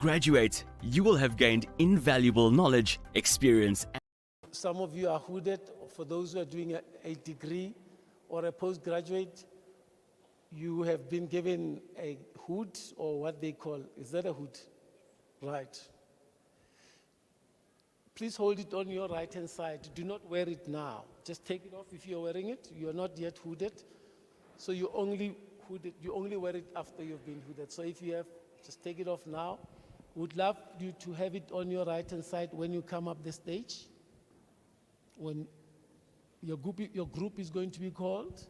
Graduate, you will have gained invaluable knowledge, experience. Some of you are hooded. For those who are doing a degree or a postgraduate, you have been given a hood, or what they call, is that a hood? Right. Please hold it on your right-hand side. Do not wear it now. Just take it off if you're wearing it. You're not yet hooded. So you only wear it after you've been hooded. So if you have, just take it off now. Would love you to have it on your right-hand side when you come up the stage. When your group is going to be called,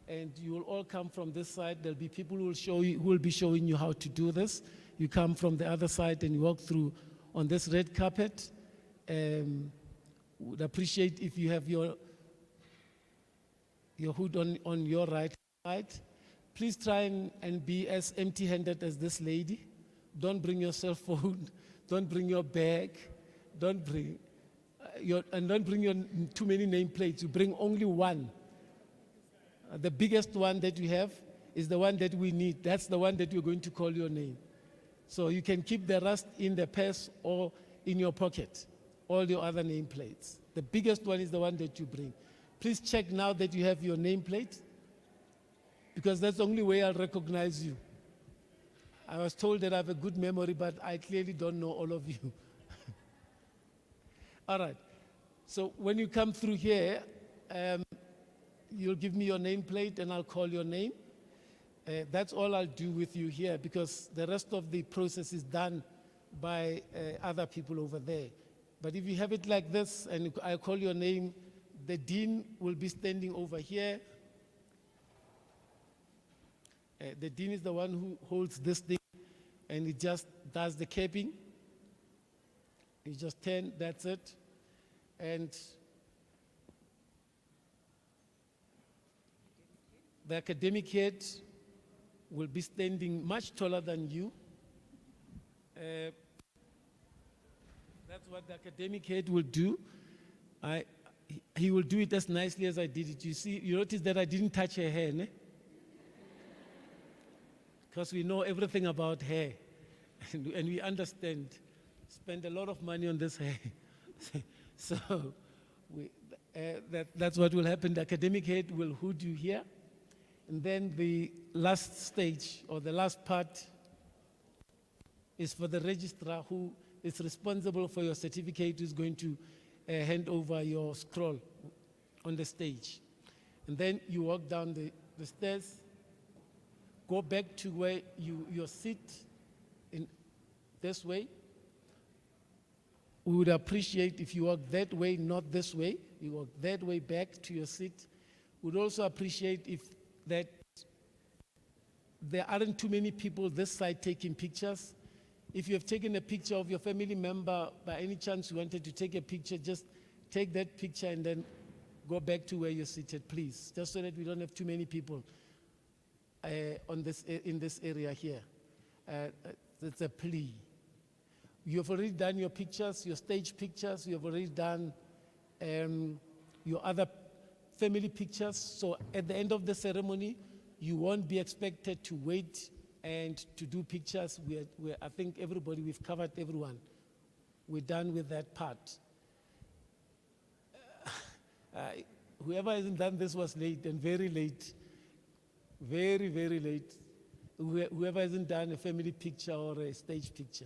and you will all come from this side. There'll be people who will be showing you how to do this. You come from the other side and you walk through on this red carpet. Would appreciate if you have your hood on your right side. Please try and be as empty-handed as this lady. Don't bring your cell phone. Don't bring your bag. Don't bring your too many nameplates. You bring only one. The biggest one that you have is the one that we need. That's the one that you're going to call your name. So you can keep the rest in the purse or in your pocket, all your other nameplates. The biggest one is the one that you bring. Please check now that you have your nameplate, because that's the only way I'll recognize you. I was told that I have a good memory, but I clearly don't know all of you. All right. So when you come through here, you'll give me your nameplate and I'll call your name. That's all I'll do with you here, because the rest of the process is done by other people over there. But if you have it like this and I call your name, the dean will be standing over here. The dean is the one who holds this thing, and he just does the capping. You just turn, that's it. And the academic head will be standing much taller than you. That's what the academic head will do. He will do it as nicely as I did it. You see, you notice that I didn't touch her hair, ne? Because we know everything about hair, and we understand. Spend a lot of money on this hair. So that's what will happen. The academic head will hood you here. And then the last stage, or the last part, is for the registrar, who is responsible for your certificate, who's going to hand over your scroll on the stage. And then you walk down the stairs, go back to where your seat, in this way. We would appreciate if you walk that way, not this way. You walk that way back to your seat. We'd also appreciate if that there aren't too many people this side taking pictures. If you have taken a picture of your family member, by any chance you wanted to take a picture, just take that picture and then go back to where you're seated, please, just so that we don't have too many people in this area here. It's a plea. You have already done your pictures, your stage pictures. You have already done your other family pictures. So at the end of the ceremony, you won't be expected to wait and to do pictures. I think everybody, we've covered everyone. We're done with that part. Whoever hasn't done this was late, and very late. Very, very late. Whoever hasn't done a family picture or a stage picture,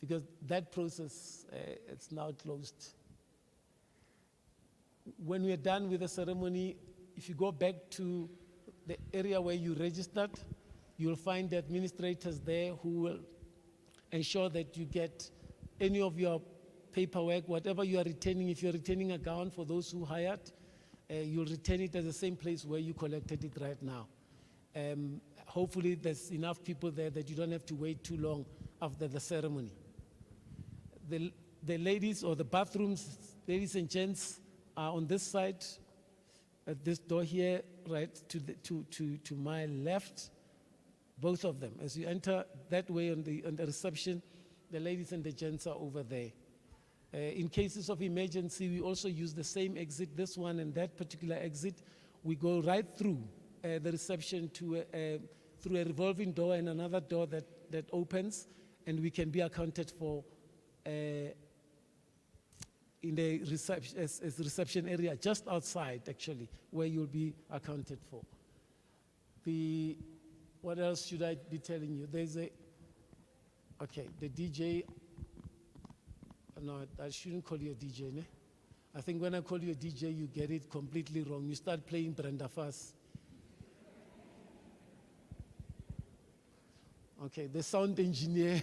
because that process, it's now closed. When we're done with the ceremony, if you go back to the area where you registered, you'll find the administrators there who will ensure that you get any of your paperwork, whatever you are returning. If you're returning a gown for those who hired, you'll return it at the same place where you collected it right now. Hopefully there's enough people there that you don't have to wait too long after the ceremony. The ladies, or the bathrooms, ladies and gents, are on this side, at this door here, right to my left, both of them. As you enter that way on the reception, the ladies and the gents are over there. In cases of emergency, we also use the same exit, this one and that particular exit. We go right through the reception to through a revolving door and another door that opens, and we can be accounted for in the reception area, just outside actually, where you'll be accounted for. What else should I be telling you? There's the DJ. No, I shouldn't call you a DJ, ne? I think when I call you a DJ, you get it completely wrong. You start playing Brenda Fass. Okay, the sound engineer.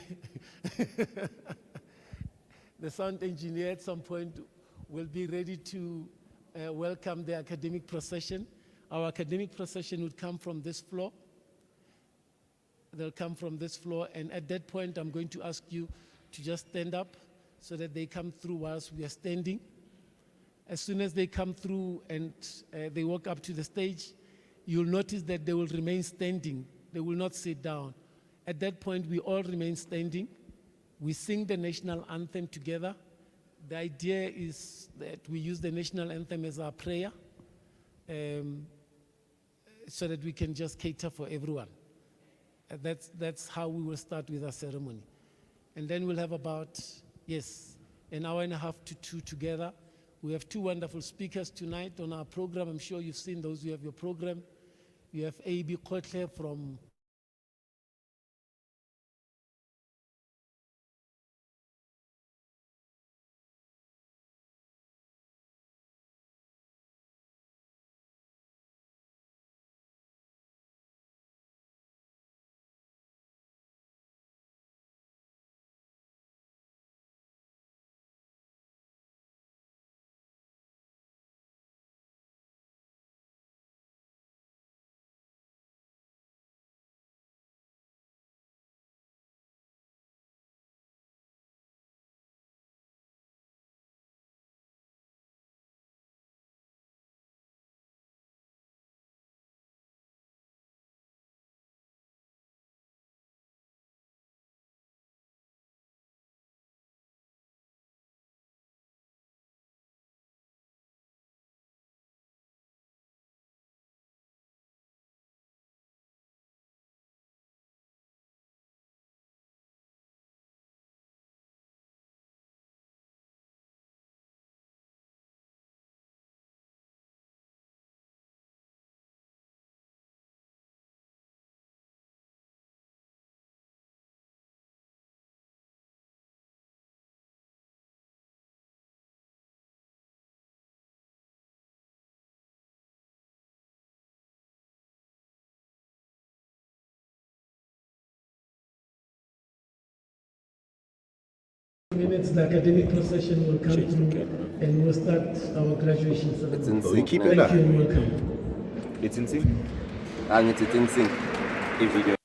The sound engineer at some point will be ready to welcome the academic procession. Our academic procession would come from this floor. They'll come from this floor, and at that point, I'm going to ask you to just stand up so that they come through whilst we are standing. As soon as they come through and they walk up to the stage, you'll notice that they will remain standing. They will not sit down. At that point, we all remain standing. We sing the national anthem together. The idea is that we use the national anthem as our prayer, so that we can just cater for everyone. That's how we will start with our ceremony. And then we'll have about, an hour and a half to 2 together. We have 2 wonderful speakers tonight on our program. I'm sure you've seen those who have your program. You have A.B. Kotle from minutes, the academic procession will come through and we'll start our graduation ceremony. It's in sync. Thank you and welcome. It's in sync. It's in sync. The video.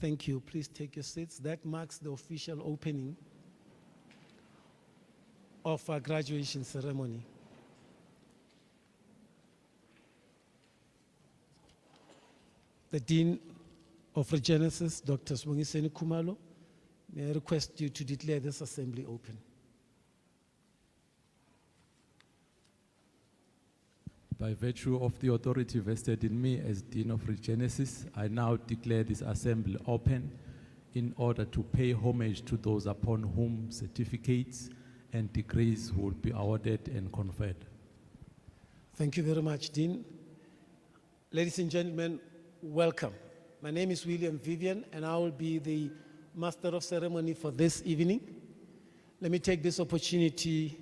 Thank you. Please take your seats. That marks the official opening of our graduation ceremony. The Dean of Regenesys, Dr. Sibongiseni Khumalo, may I request you to declare this assembly open. By virtue of the authority vested in me as Dean of Regenesys, I now declare this assembly open in order to pay homage to those upon whom certificates and degrees will be awarded and conferred. Thank you very much, Dean. Ladies and gentlemen, welcome. My name is William Vivian, and I will be the Master of Ceremony for this evening. Let me take this opportunity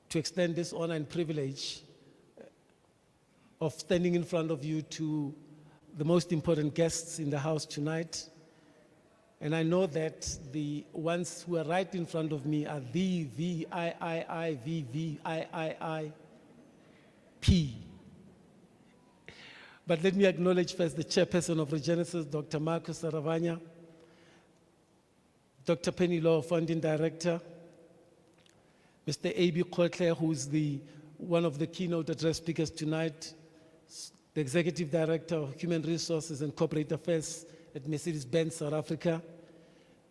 to extend this honor and privilege of standing in front of you to the most important guests in the house tonight. And I know that the ones who are right in front of me are the VVIIVVIIIP. But let me acknowledge first the chairperson of Regenesys, Dr. Marcus Saravanya, Dr. Penny Law, founding director, Mr. A.B. Kotle, who is one of the keynote address speakers tonight, the Executive Director of Human Resources and Corporate Affairs at Mercedes-Benz South Africa,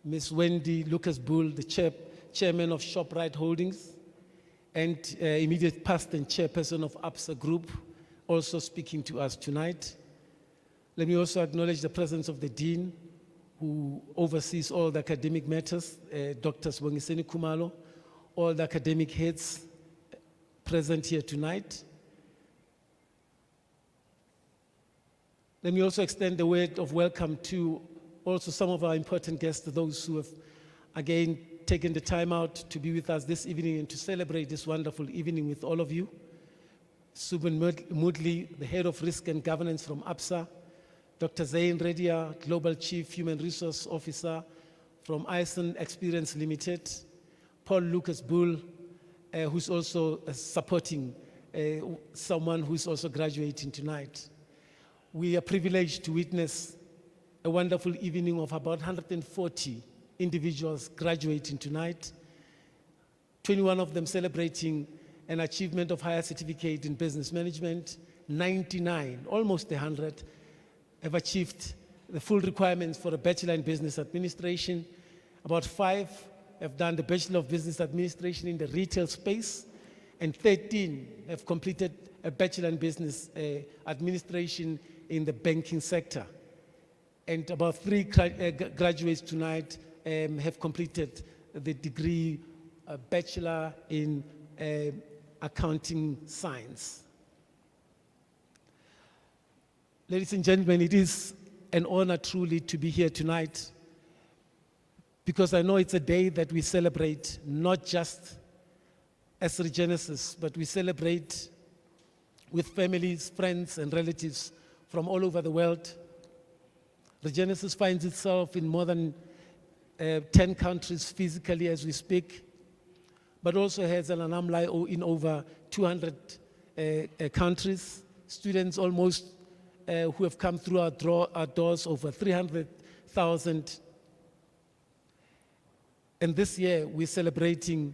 Ms. Wendy Lucas-Bull, the Chairman of ShopRite Holdings, and immediate past and Chairperson of APSA Group, also speaking to us tonight. Let me also acknowledge the presence of the Dean, who oversees all the academic matters, Dr. Sibongiseni Khumalo, all the academic heads present here tonight. Let me also extend the word of welcome to also some of our important guests, those who have again taken the time out to be with us this evening and to celebrate this wonderful evening with all of you. Subin Mudli, the Head of Risk and Governance from APSA, Dr. Zain Redia, Global Chief Human Resource Officer from Ison Experience Limited, Paul Lucas-Bull, who's also supporting someone who's also graduating tonight. We are privileged to witness a wonderful evening of about 140 individuals graduating tonight, 21 of them celebrating an achievement of higher certificate in business management, 99, almost 100, have achieved the full requirements for a Bachelor in Business Administration. About 5 have done the Bachelor of Business Administration in the retail space, and 13 have completed a Bachelor in Business Administration in the banking sector. And about 3 graduates tonight have completed the degree Bachelor in Accounting Science. Ladies and gentlemen, it is an honor truly to be here tonight, because I know it's a day that we celebrate not just as Regenesys, but we celebrate with families, friends, and relatives from all over the world. Regenesys finds itself in more than 10 countries physically as we speak, but also has an alumni in over 200 countries. Students almost who have come through our doors, over 300,000 And this year, we're celebrating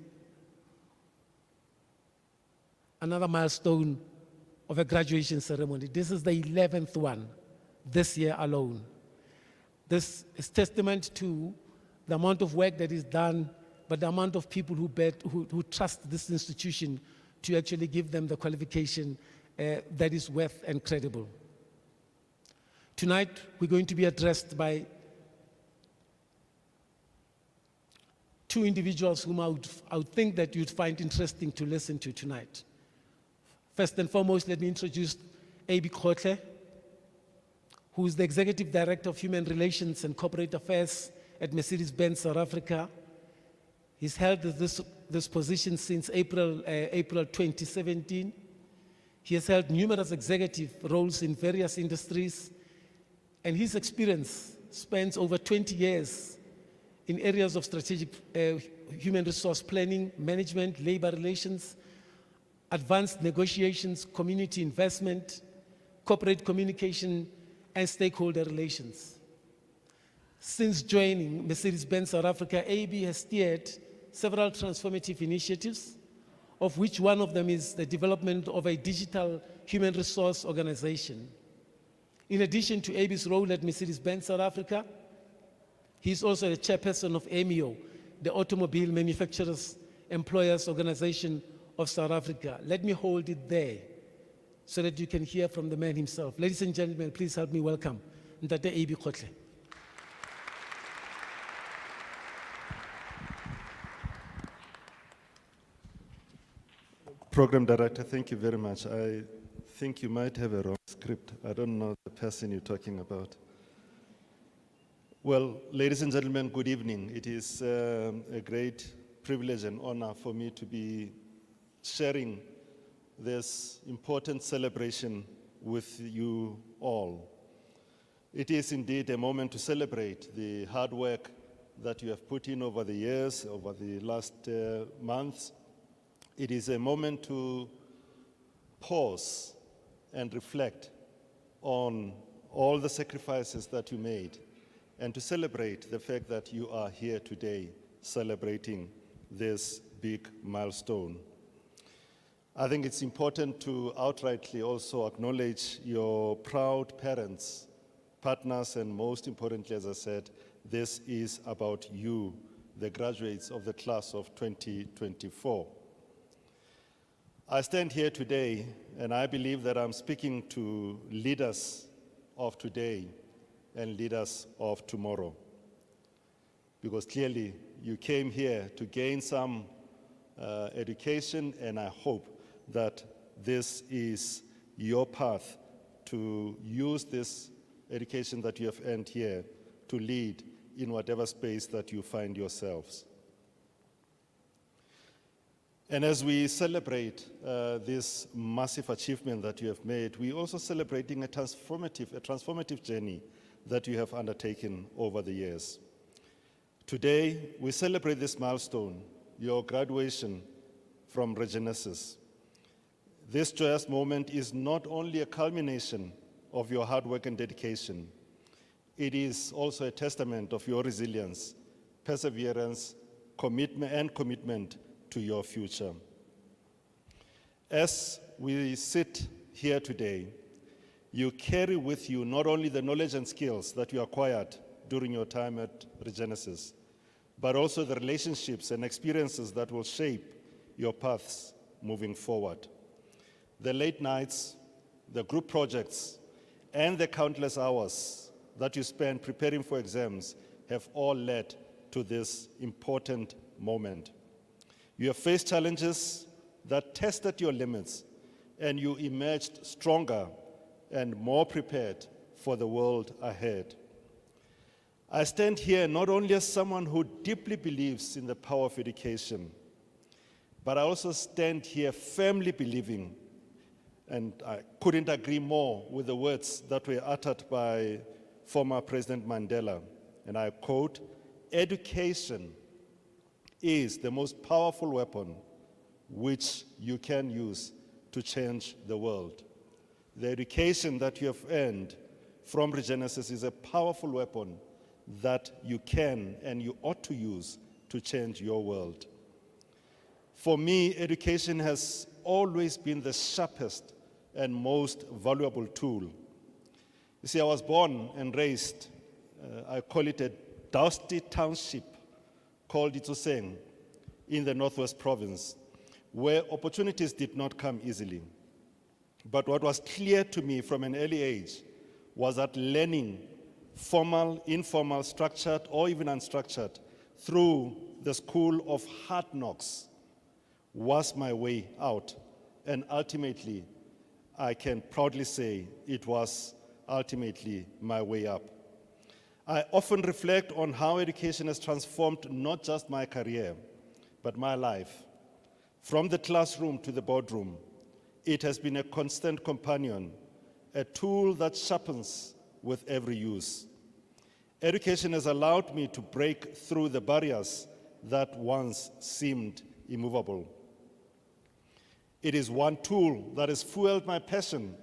another milestone of a graduation ceremony. This is the 11th one this year alone. This is testament to the amount of work that is done, but the amount of people who trust this institution to actually give them the qualification that is worth and credible. Tonight, we're going to be addressed by two individuals whom I would think that you'd find interesting to listen to tonight. First and foremost, let me introduce A.B. Khotle, who is the Executive Director of Human Relations and Corporate Affairs at Mercedes-Benz South Africa. He's held this position since April 2017. He has held numerous executive roles in various industries, and his experience spans over 20 years in areas of strategic human resource planning, management, labor relations, advanced negotiations, community investment, corporate communication, and stakeholder relations. Since joining Mercedes-Benz South Africa, AB has steered several transformative initiatives, of which one of them is the development of a digital human resource organization. In addition to AB's role at Mercedes-Benz South Africa, he's also the chairperson of AMIO, the Automobile Manufacturers Employers Organization of South Africa. Let me hold it there so that you can hear from the man himself. Ladies and gentlemen, please help me welcome Ntate A.B. Khotle. Program Director, thank you very much. I think you might have a wrong script. I don't know the person you're talking about. Well, ladies and gentlemen, good evening. It is a great privilege and honor for me to be sharing this important celebration with you all. It is indeed a moment to celebrate the hard work that you have put in over the years, over the last months. It is a moment to pause and reflect on all the sacrifices that you made and to celebrate the fact that you are here today celebrating this big milestone. I think it's important to outrightly also acknowledge your proud parents, partners, and most importantly, as I said, this is about you, the graduates of the class of 2024. I stand here today, and I believe that I'm speaking to leaders of today and leaders of tomorrow. Because clearly, you came here to gain some education, and I hope that this is your path to use this education that you have earned here to lead in whatever space that you find yourselves. And as we celebrate this massive achievement that you have made, we're also celebrating a transformative journey that you have undertaken over the years. Today, we celebrate this milestone, your graduation from Regenesys. This joyous moment is not only a culmination of your hard work and dedication, it is also a testament of your resilience, perseverance, commitment to your future. As we sit here today, you carry with you not only the knowledge and skills that you acquired during your time at Regenesys, but also the relationships and experiences that will shape your paths moving forward. The late nights, the group projects, and the countless hours that you spend preparing for exams have all led to this important moment. You have faced challenges that tested your limits, and you emerged stronger and more prepared for the world ahead. I stand here not only as someone who deeply believes in the power of education, but I also stand here firmly believing, and I couldn't agree more with the words that were uttered by former President Mandela, and I quote, "Education is the most powerful weapon which you can use to change the world." The education that you have earned from Regenesys is a powerful weapon that you can and you ought to use to change your world. For me, education has always been the sharpest and most valuable tool. You see, I was born and raised, I call it a dusty township called Itsoseng in the Northwest Province, where opportunities did not come easily. But what was clear to me from an early age was that learning, formal, informal, structured, or even unstructured, through the school of hard knocks was my way out. And ultimately, I can proudly say it was ultimately my way up. I often reflect on how education has transformed not just my career, but my life. From the classroom to the boardroom, it has been a constant companion, a tool that sharpens with every use. Education has allowed me to break through the barriers that once seemed immovable. It is one tool that has fueled my passion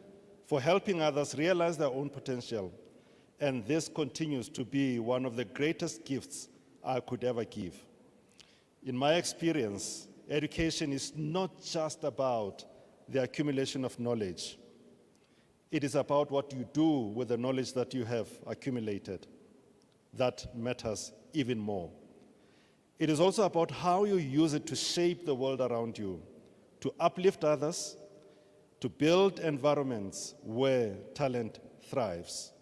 for helping others realize their own potential, and this continues to be one of the greatest gifts I could ever give. In my experience, education is not just about the accumulation of knowledge. It is about what you do with the knowledge that you have accumulated. That matters even more. It is also about how you use it to shape the world around you, to uplift others, to build environments where talent thrives.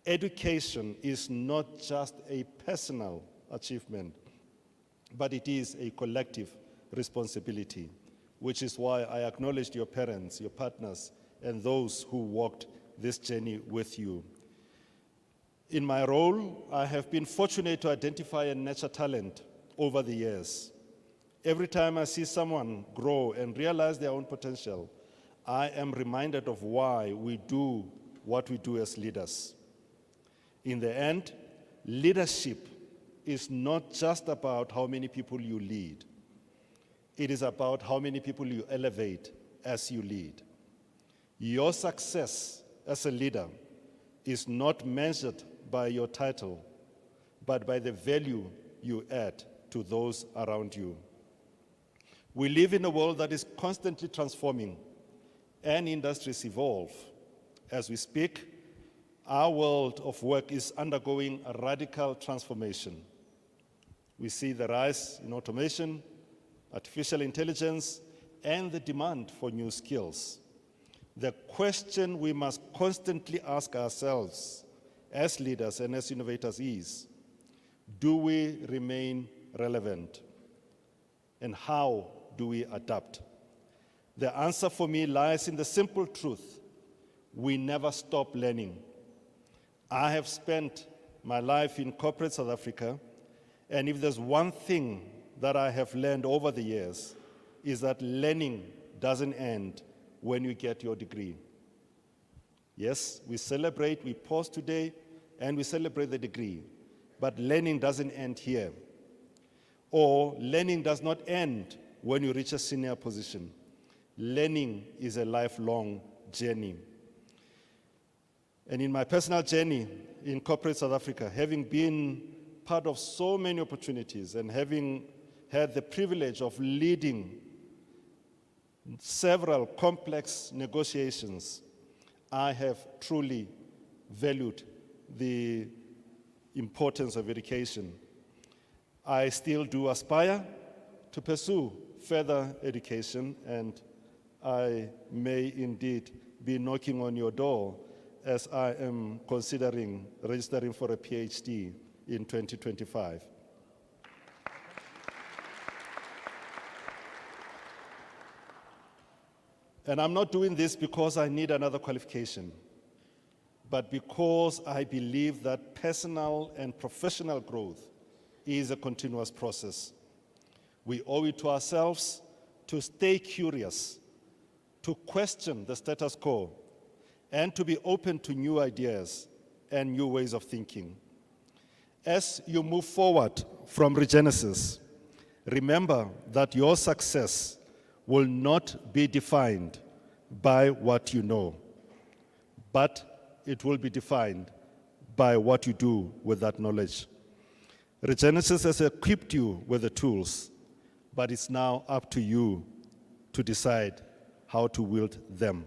Education is not just a personal achievement, but it is a collective responsibility, which is why I acknowledged your parents, your partners, and those who walked this journey with you. In my role, I have been fortunate to identify and nurture talent over the years. Every time I see someone grow and realize their own potential, I am reminded of why we do what we do as leaders. In the end, leadership is not just about how many people you lead. It is about how many people you elevate as you lead. Your success as a leader is not measured by your title, but by the value you add to those around you. We live in a world that is constantly transforming, and industries evolve. As we speak, our world of work is undergoing a radical transformation. We see the rise in automation, artificial intelligence, and the demand for new skills. The question we must constantly ask ourselves as leaders and as innovators is, do we remain relevant? And how do we adapt? The answer for me lies in the simple truth: we never stop learning. I have spent my life in corporate South Africa, and if there's one thing that I have learned over the years, is that learning doesn't end when you get your degree. Yes, we celebrate, we pause today, and we celebrate the degree, but learning doesn't end here. Or learning does not end when you reach a senior position. Learning is a lifelong journey. And in my personal journey in corporate South Africa, having been part of so many opportunities and having had the privilege of leading several complex negotiations, I have truly valued the importance of education. I still do aspire to pursue further education, and I may indeed be knocking on your door as I am considering registering for a PhD in 2025. And I'm not doing this because I need another qualification, but because I believe that personal and professional growth is a continuous process. We owe it to ourselves to stay curious, to question the status quo, and to be open to new ideas and new ways of thinking. As you move forward from Regenesys, remember that your success will not be defined by what you know, but it will be defined by what you do with that knowledge. Regenesys has equipped you with the tools, but it's now up to you to decide how to wield them.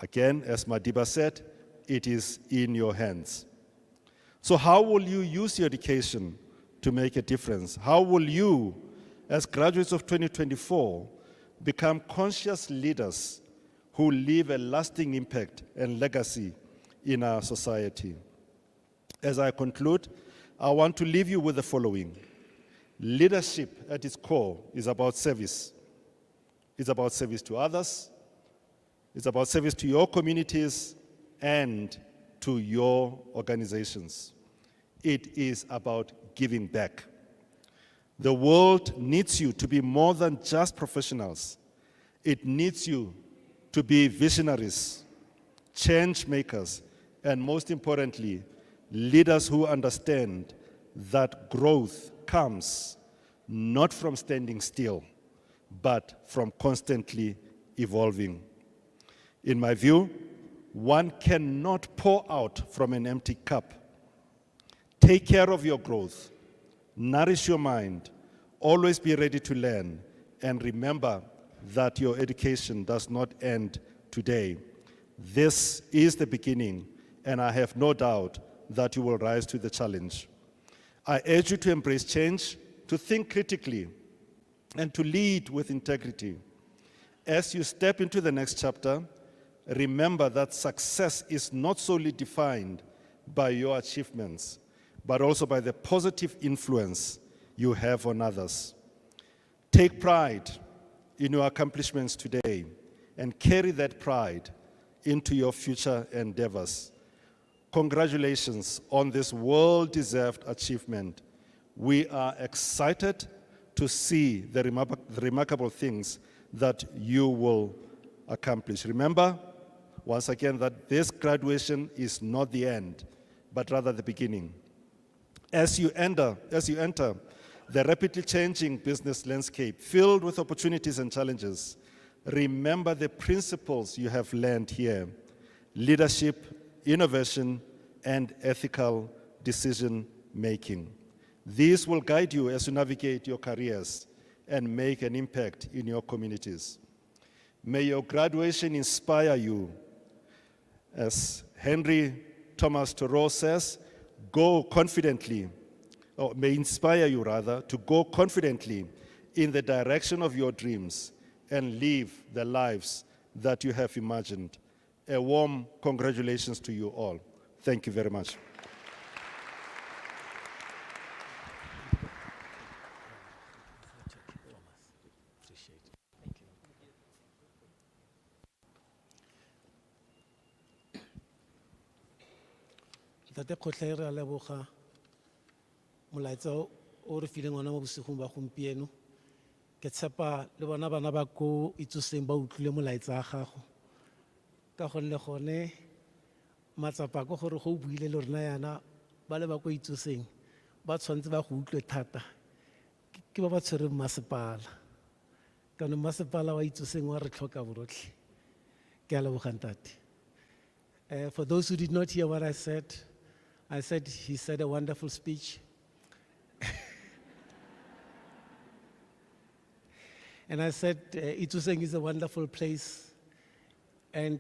Again, as Madiba said, it is in your hands. So how will you use your education to make a difference? How will you, as graduates of 2024, become conscious leaders who leave a lasting impact and legacy in our society? As I conclude, I want to leave you with the following. Leadership at its core is about service. It's about service to others. It's about service to your communities and to your organizations. It is about giving back. The world needs you to be more than just professionals. It needs you to be visionaries, change makers, and most importantly, leaders who understand that growth comes not from standing still, but from constantly evolving. In my view, one cannot pour out from an empty cup. Take care of your growth, nourish your mind, always be ready to learn, and remember that your education does not end today. This is the beginning, and I have no doubt that you will rise to the challenge. I urge you to embrace change, to think critically, and to lead with integrity. As you step into the next chapter, remember that success is not solely defined by your achievements, but also by the positive influence you have on others. Take pride in your accomplishments today and carry that pride into your future endeavors. Congratulations on this well-deserved achievement. We are excited to see the remarkable things that you will accomplish. Remember, once again, that this graduation is not the end, but rather the beginning. As you enter the rapidly changing business landscape filled with opportunities and challenges, remember the principles you have learned here: leadership, innovation, and ethical decision-making. These will guide you as you navigate your careers and make an impact in your communities. May your graduation inspire you. As Henry Thomas Thoreau says, go confidently, or may inspire you rather, to go confidently in the direction of your dreams and live the lives that you have imagined. A warm congratulations to you all. Thank you very much. Tate Kgotlhe re a leboga molaetsa o re fileng ona mo bosigong ba gompieno. Ke tshepa le bona bana ba ko itsoseng ba utlwile molaetsa a gago, ka gonne gone matsapa ko gore go buile le rena yana ba le ba ko itsoseng ba tshwanetse ba go utlwe thata ke ba ba tshwereng masepala, ka gonne masepala wa itsoseng wa re tlhoka borotlhe. Ke a leboga ntate. For those who did not hear what I said he said a wonderful speech. And I said, Ituseng is a wonderful place. And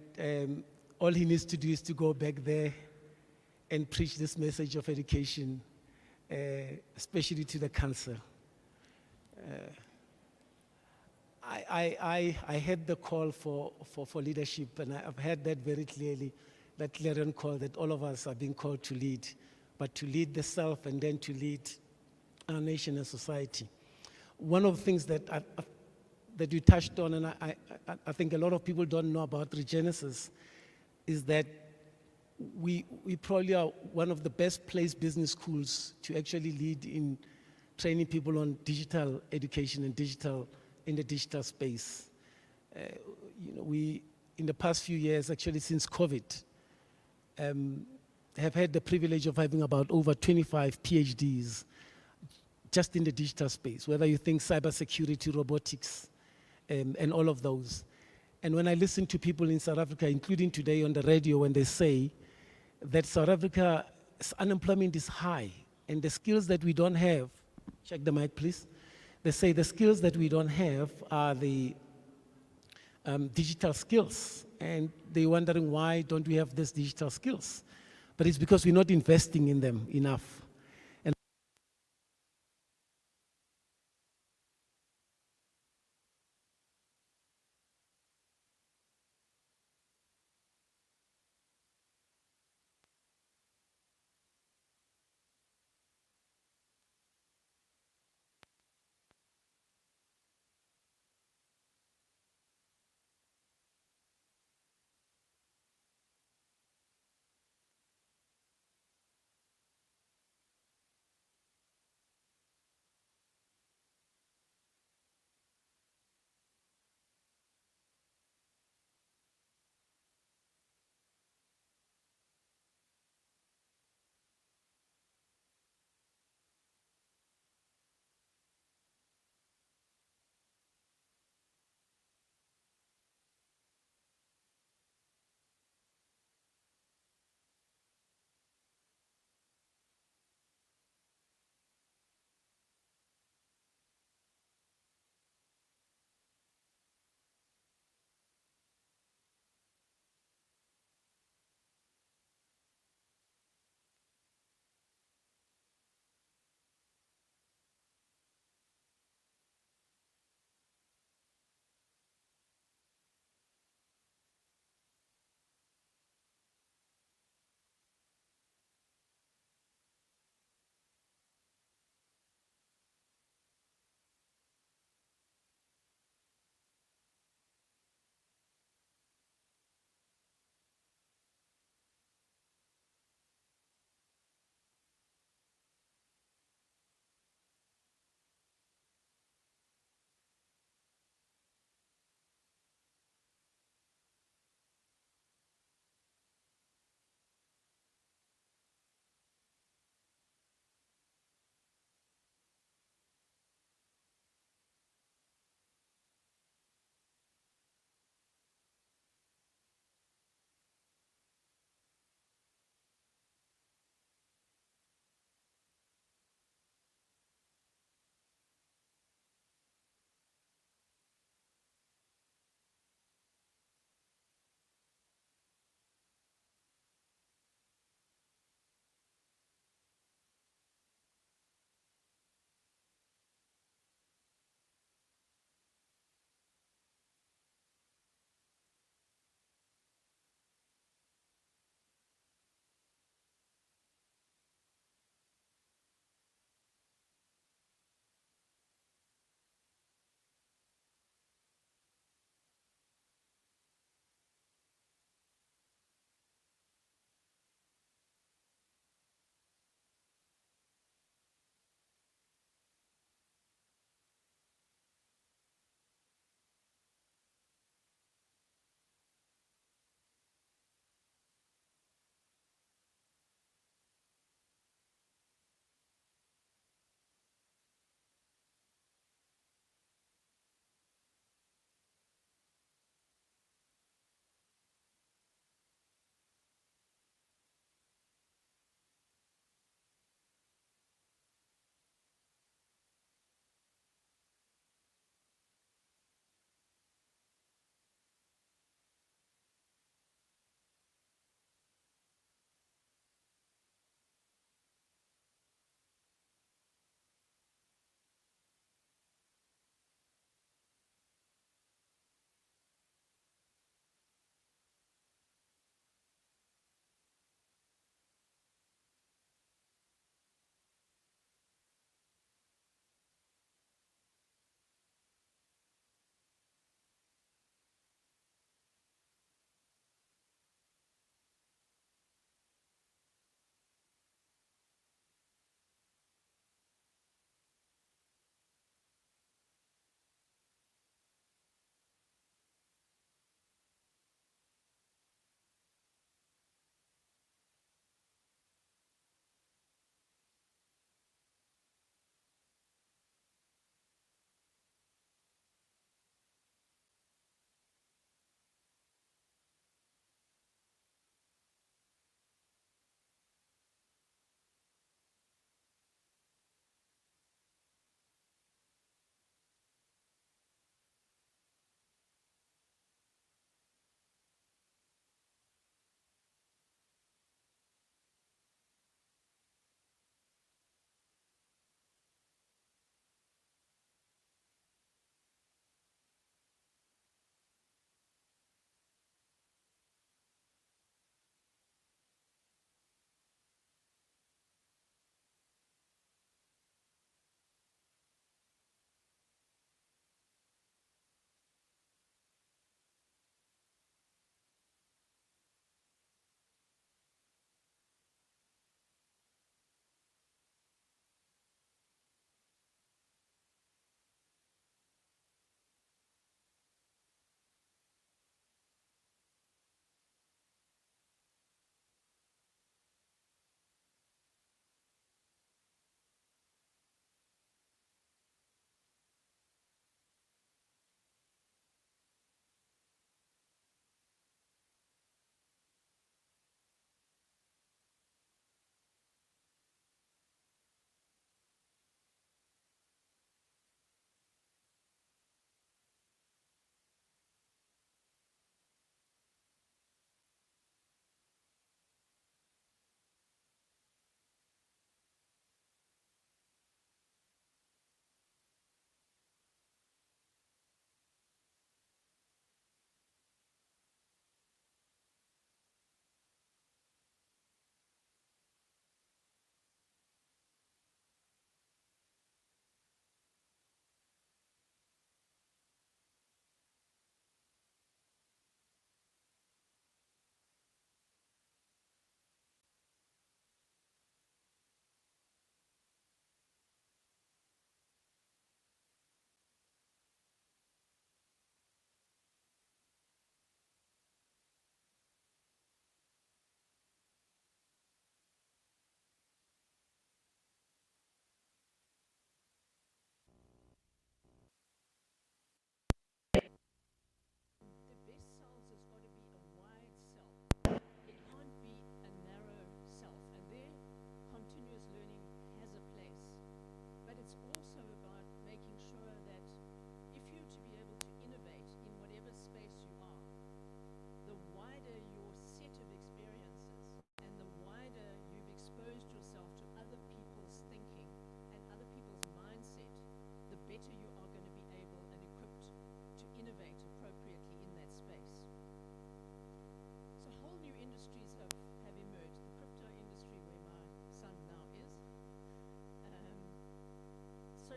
all he needs to do is to go back there and preach this message of education, especially to the council. I heard the call for leadership, and I've heard that very clearly, that clarion call that all of us are being called to lead, but to lead the self and then to lead our nation and society. One of the things that that you touched on, and I think a lot of people don't know about Regenesys, is that we probably are one of the best placed business schools to actually lead in training people on digital education and in the digital space. We, in the past few years, actually since COVID, have had the privilege of having about over 25 PhDs just in the digital space, whether you think cybersecurity, robotics, and all of those. And when I listen to people in South Africa, including today on the radio, when they say that South Africa's unemployment is high, And the skills that we don't have, check the mic, please. They say the skills that we don't have are the digital skills. And they're wondering why don't we have these digital skills? But it's because we're not investing in them enough. And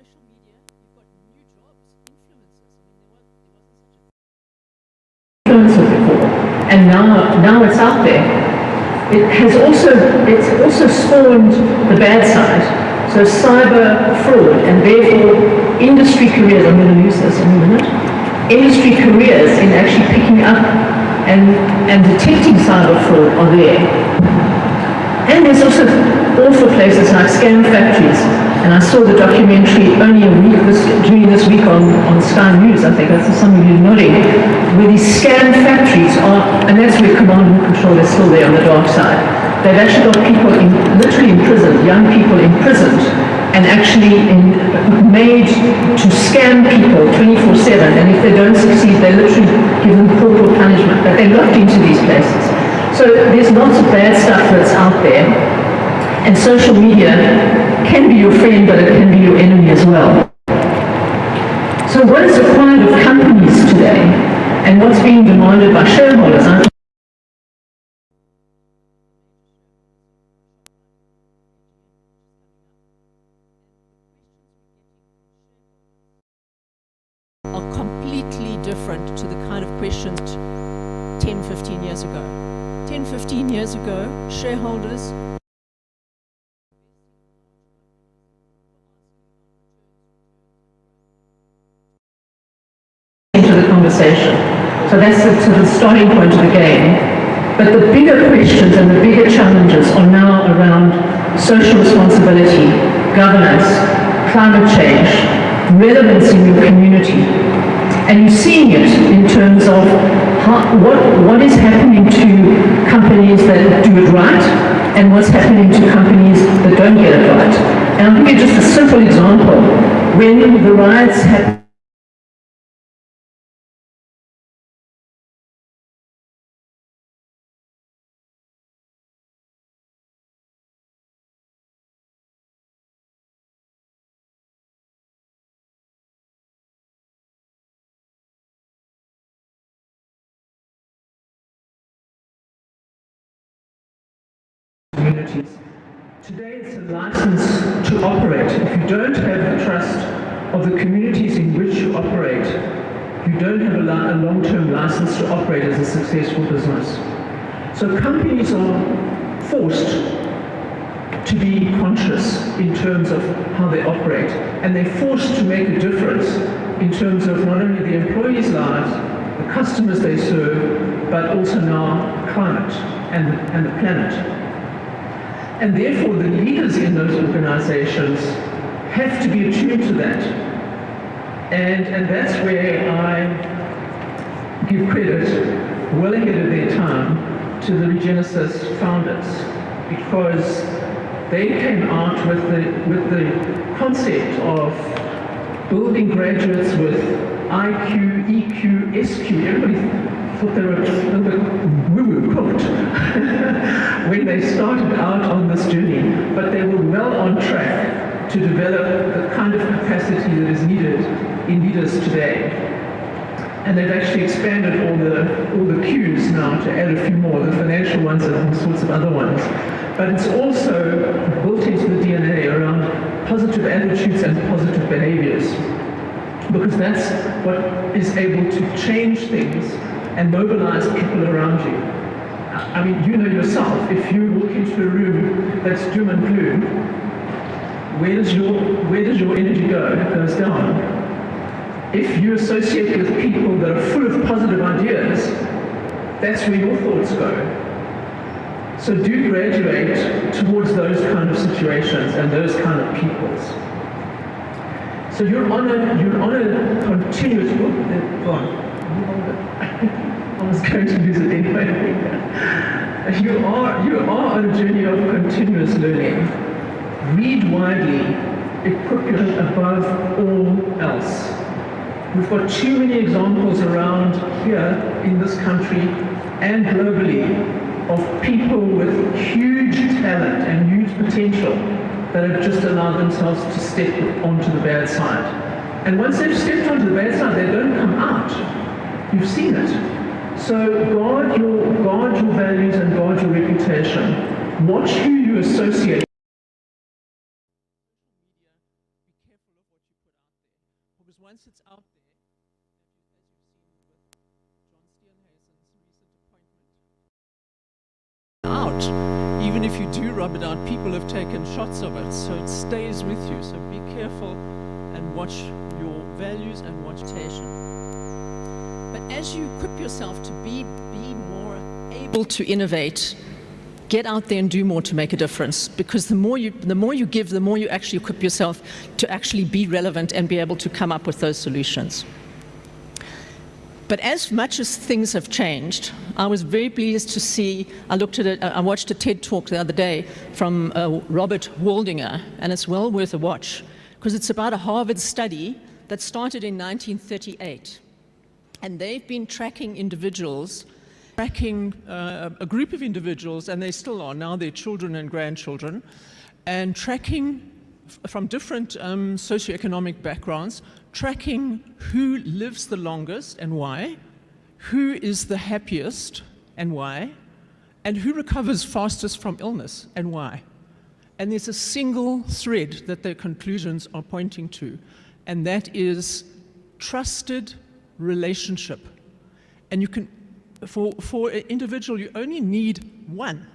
social media, you've got new jobs, influencers. I mean, there wasn't such a before, and now it's out there. It's also spawned the bad side. So cyber fraud, and therefore industry careers, I'm going to use this in a minute, industry careers in actually picking up and detecting cyber fraud are there. And there's also awful places like scam factories. And I saw the documentary only during this week on Sky News, I think, that's some of you nodding, where these scam factories are, and that's where command and control is still there on the dark side. They've actually got people literally imprisoned, young people imprisoned, and actually made to scam people 24/7, and if they don't succeed, they literally give them corporal punishment, but they're locked into these places. So there's lots of bad stuff that's out there, and social media can be your friend, but it can be your enemy as well. So what is required of companies today, and what's being demanded by shareholders? Are completely different to the kind of questions 10, 15 years ago. 10, 15 years ago, shareholders into the conversation. So that's the sort of starting point of the game. But the bigger questions and the bigger challenges are now around social responsibility, governance, climate change, relevance in your community. And you're seeing it in terms of what is happening to companies that do it right and what's happening to companies that don't get it right. And I'll give you just a simple example. When the riots happened, communities. Today it's a license to operate. If you don't have the trust of the communities in which you operate, you don't have a long-term license to operate as a successful business. So companies are forced to be conscious in terms of how they operate, and they're forced to make a difference in terms of not only the employees' lives, the customers they serve, but also now climate and the planet. And therefore, the leaders in those organizations have to be attuned to that. And that's where I give credit, well ahead of their time, to the Regenesys founders, because they came out with the concept of building graduates with IQ, EQ, SQ. Everybody thought they were a little bit woo-woo cooked when they started out on this journey, but they were well on track to develop the kind of capacity that is needed in leaders today. And they've actually expanded all the Qs now to add a few more, the financial ones and all sorts of other ones. But it's also built into the DNA around positive attitudes and positive behaviors, because that's what is able to change things and mobilize people around you. I mean, you know yourself, if you walk into a room that's doom and gloom, where does your energy go? It goes down. If you associate with people that are full of positive ideas, that's where your thoughts go. So do graduate towards those kind of situations and those kind of peoples. So you're on a continuous I was going to use it anyway. You are on a journey of continuous learning. Read widely, equip yourself above all else. We've got too many examples around here in this country and globally of people with huge talent and huge potential that have just allowed themselves to step onto the bad side. And once they've stepped onto the bad side, they don't come out. You've seen it. So guard your values and guard your reputation. Watch who you associate. Be careful of what you once it's out there, as you've seen with John Steenhuisen's recent appointment, out, even if you do rub it out, people have taken shots of it, so it stays with you. So be careful and watch your values and watch temptation. But as you equip yourself to be more able to innovate, get out there and do more to make a difference, because the more you give, the more you actually equip yourself to actually be relevant and be able to come up with those solutions. But as much as things have changed, I was very pleased to see, I watched a TED talk the other day from Robert Waldinger, and it's well worth a watch, because it's about a Harvard study that started in 1938. And they've been tracking individuals, a group of individuals, and they still are now, their children and grandchildren, and tracking from different socioeconomic backgrounds, tracking who lives the longest and why, who is the happiest and why, and who recovers fastest from illness and why. And there's a single thread that their conclusions are pointing to, and that is trusted relationship. And you can, for an individual, you only need one.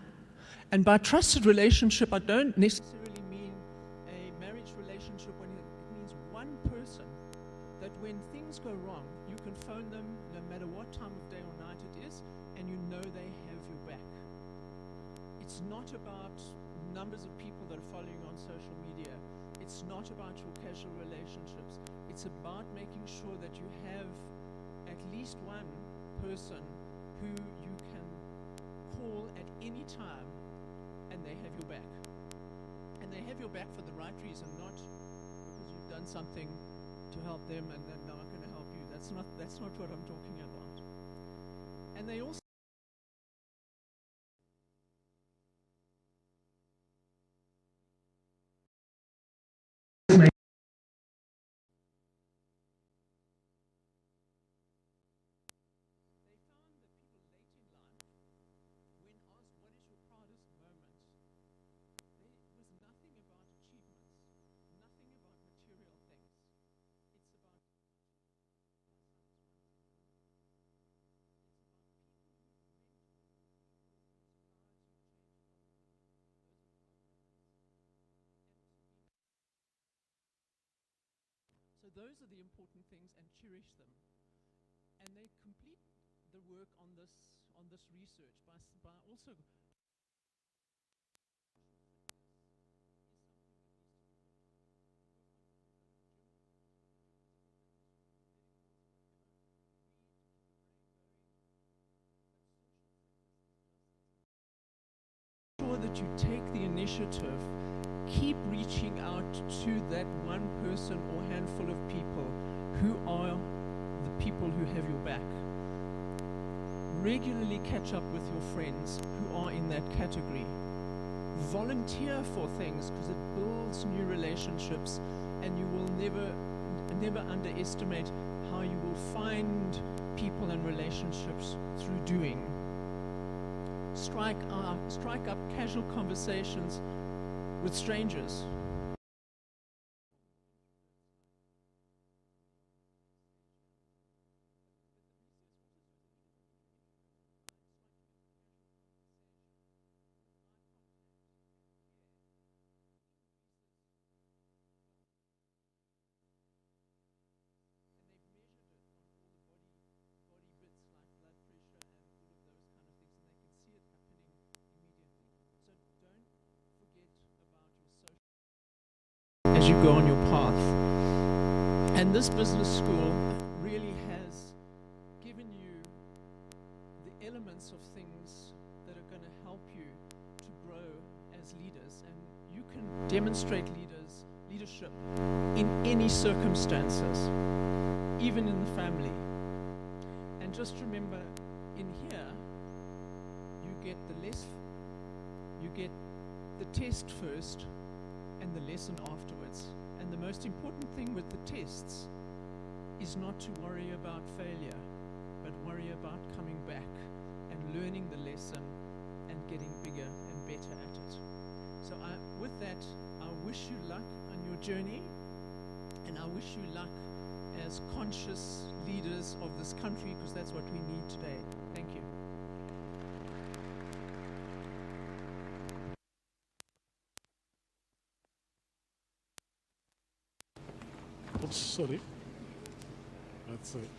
And by trusted relationship, I don't necessarily mean a marriage relationship when it means one person that when things go wrong, you can phone them no matter what time of day or night it is, and you know they have your back. It's not about numbers of people that are following on social media. It's not about your casual relationships. It's about making sure that you have at least one person who you can call at any time and they have your back. And they have your back for the right reason, not because you've done something to help them and they're not going to help you. That's not what I'm talking about. And they also So those are the important things, and cherish them. And they complete the work on this research by also sure that you take the initiative. Keep reaching out to that one person or handful of people who are the people who have your back. Regularly catch up with your friends who are in that category. Volunteer for things, because it builds new relationships, and you will never underestimate how you will find people and relationships through doing. Strike up casual conversations with strangers. As you go on your path. And this business school really has given you the elements of things that are going to help you to grow as leaders, and you can demonstrate leadership in any circumstances, even in the family. And just remember, in here you get the test first and the lesson afterwards. And the most important thing with the tests is not to worry about failure, but worry about coming back and learning the lesson and getting bigger and better at it. So with that, I wish you luck on your journey, and I wish you luck as conscious leaders of this country, because that's what we need today. Thank you. Oops, sorry. That's it.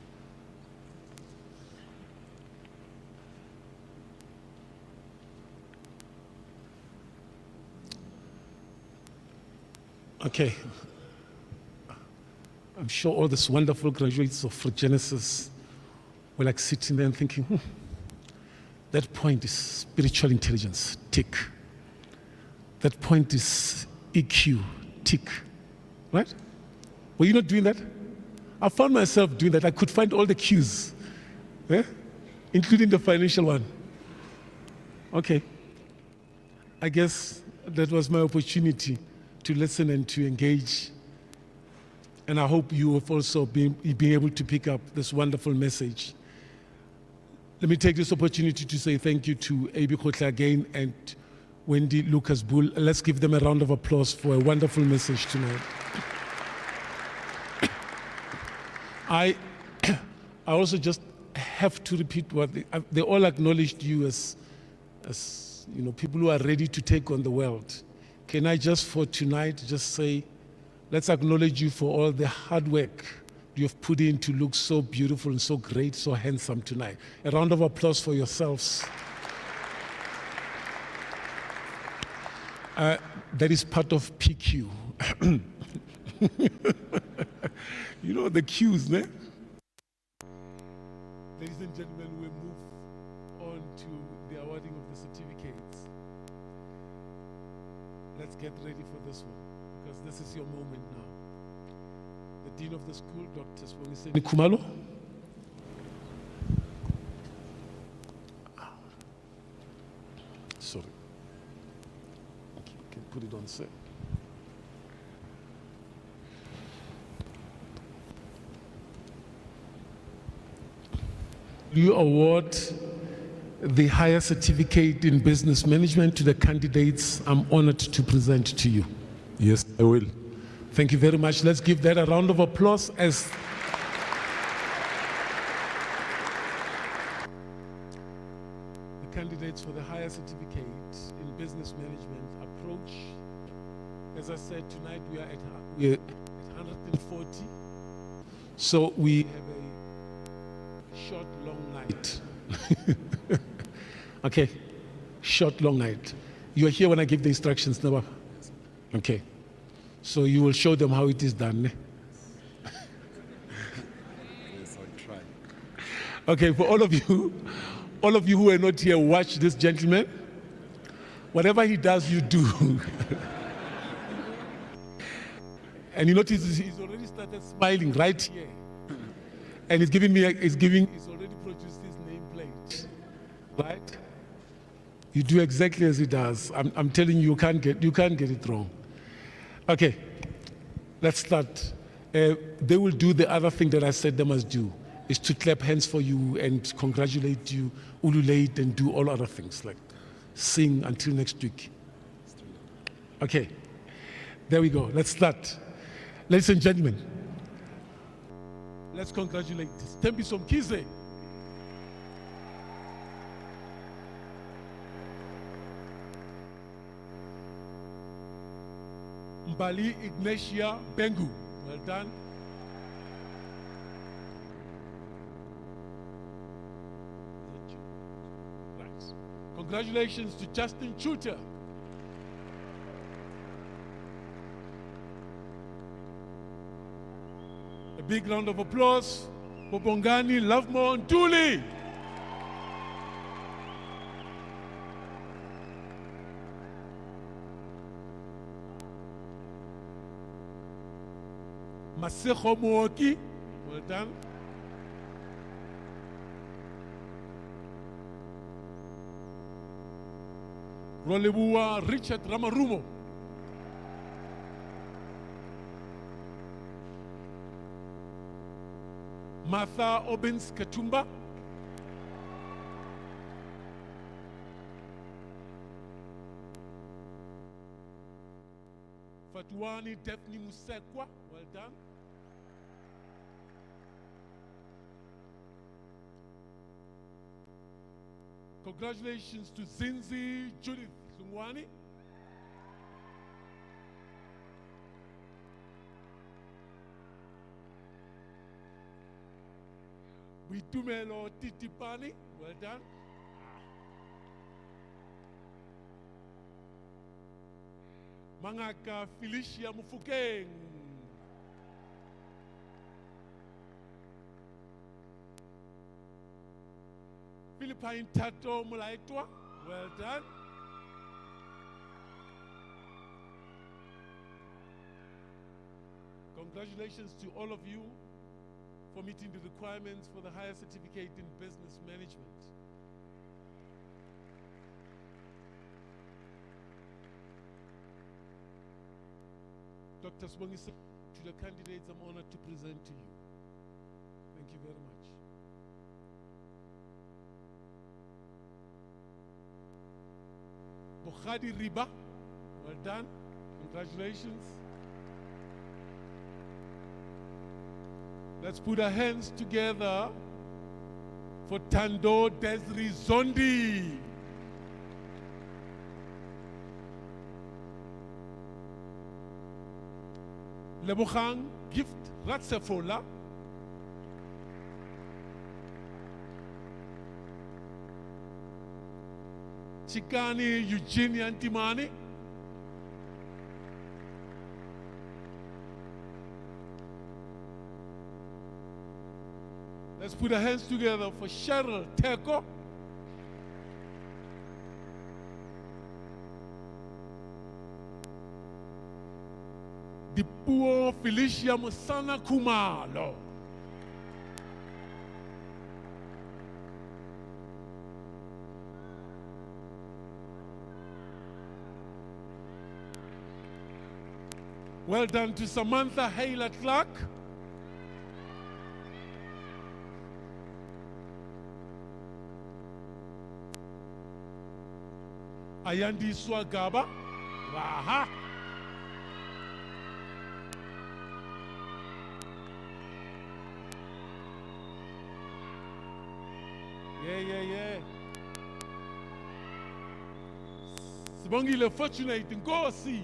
Okay. I'm sure all these wonderful graduates of Regenesys were like sitting there and thinking, that point is spiritual intelligence, tick. That point is EQ, tick. Right? Were you not doing that? I found myself doing that. I could find all the cues, including the financial one. Okay. I guess that was my opportunity to listen and to engage. And I hope you have also been able to pick up this wonderful message. Let me take this opportunity to say thank you to A.B. Khotla again and Wendy Lucas Bull. Let's give them a round of applause for a wonderful message tonight. I also just have to repeat what they all acknowledged you as people who are ready to take on the world. Can I just for tonight just say, let's acknowledge you for all the hard work you've put in to look so beautiful and so great, so handsome tonight. A round of applause for yourselves. That is part of PQ. You know the cues, ne? Ladies and gentlemen, we move on to the awarding of the certificates. Let's get ready for this one, because this is your moment now. The Dean of the School, Dr. Swangiseni Khumalo. Sorry. Okay, you can put it on set. You award the higher certificate in business management to the candidates I'm honored to present to you. Yes, I will. Thank you very much. Let's give that a round of applause as the candidates for the higher certificate in business management approach. As I said, tonight we are at 140. So we have a short, long night. Okay, short, long night. You are here when I give the instructions, never? Okay. So you will show them how it is done. Yes, I'll try. Okay, for all of you who are not here, watch this gentleman. Whatever he does, you do. And you notice he's already started smiling right here. And he's already produced his nameplate. Right? You do exactly as he does. I'm telling you, you can't get it wrong. Okay, let's start. They will do the other thing that I said they must do, is to clap hands for you and congratulate you, ululate, and do all other things, like sing until next week. Okay, there we go. Let's start. Ladies and gentlemen, let's congratulate Tembi Somkize. Mbali Ignatia Bengu. Well done. Right. Congratulations to Justin Chuter. A big round of applause for Bongani Lovemore Ntuli. Maseko Mooki, well done. Rolebua Richard Ramarumo. Martha Obins Katumba. Fatuani Daphne Musekwa, well done. Congratulations to Zinzi Judith Zungwani. Bitumelo Titipani, well done. Mangaka Felicia Mufukeng. Philippine Tato Mulaitwa, well done. Congratulations to all of you for meeting the requirements for the higher certificate in business management. Dr. Swangisa, to the candidates, I'm honored to present to you. Thank you very much. Bokhadi Riba, well done. Congratulations. Let's put our hands together for Tando Desri Zondi. Lebogang Gift Ratsefola. Chikani Eugenie Antimani. Let's put our hands together for Cheryl Teko. Dipuo Felicia Musana Kumalo. Well done to Samantha Hayla Clark. Ayandi Swagaba. Waha. Yeah. Sibongile fortunate in go see.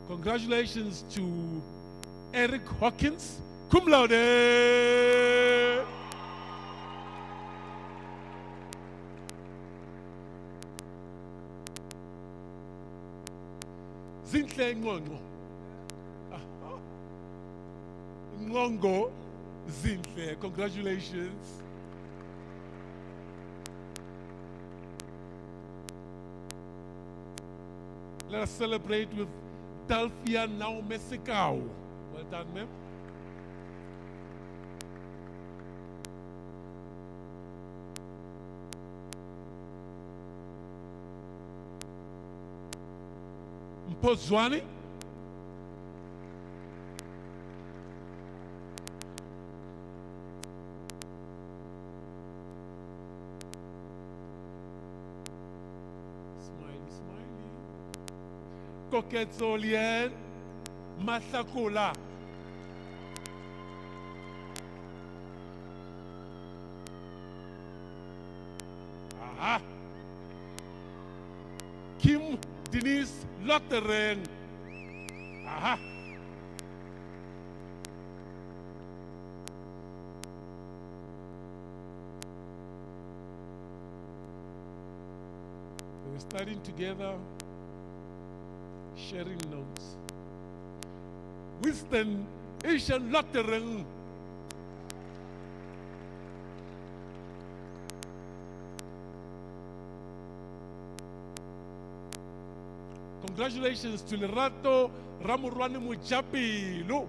Congratulations to Eric Hawkins, cum laude. Zinhle Ngongo. Ngongo Zinhle, congratulations. Let us celebrate with Dalfia Now Mesikau. Well done, ma'am. Mpozwani. Smiley. Koketsolian. Masakula. Aha. Kim Denise Lotteren. Aha. We're studying together, sharing notes. Winston Asian Lotteren. Congratulations to Lerato Ramurwani Mujapi. Lu.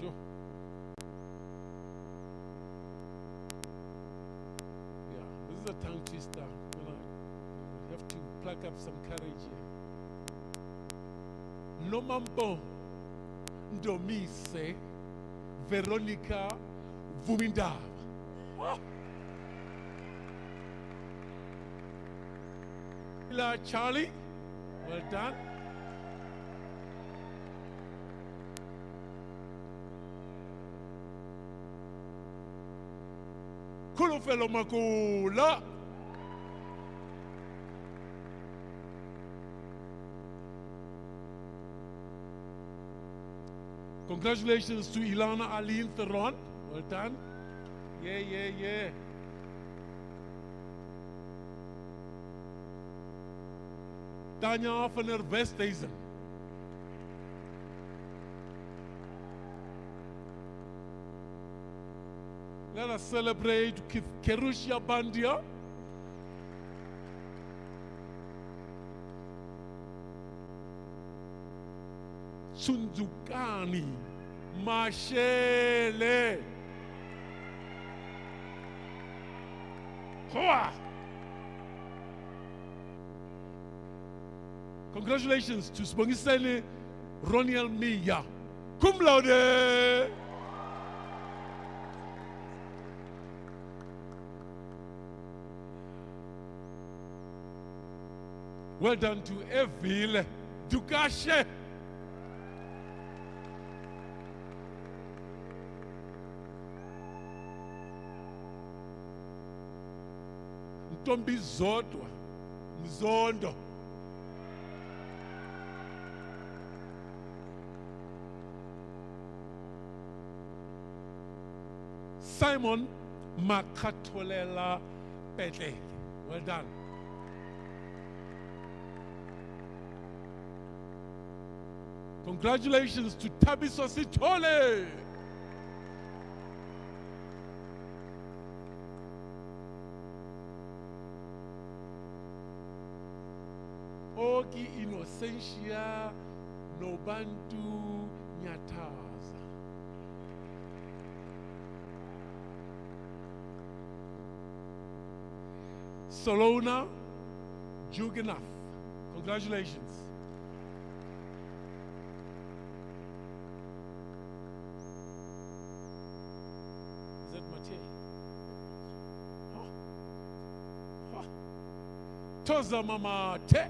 Sure. Yeah, this is a tongue twister. You have to pluck up some courage here. No mambo. Ndomise Veronica Vumindava. Charlie, well done. Kulufelo Makula. Congratulations to Ilana Aline Theron. Well done. Yeah. Tanya van der Westhuizen. Let us celebrate Kerushia Bandia. Sunzukani Mashele. Hoa! Congratulations to Spongisele Roniel Miya. Cum laude! Well done to Evil Dukashe. Ntombi zodwa Mzondo. Simon Makatolela Petle. Well done. Congratulations to Tabiso Sitole. Ogi Innocentia Nobantu Nyataza. Solona Jugenaf. Congratulations. Is that Matei? Toza Mama Te.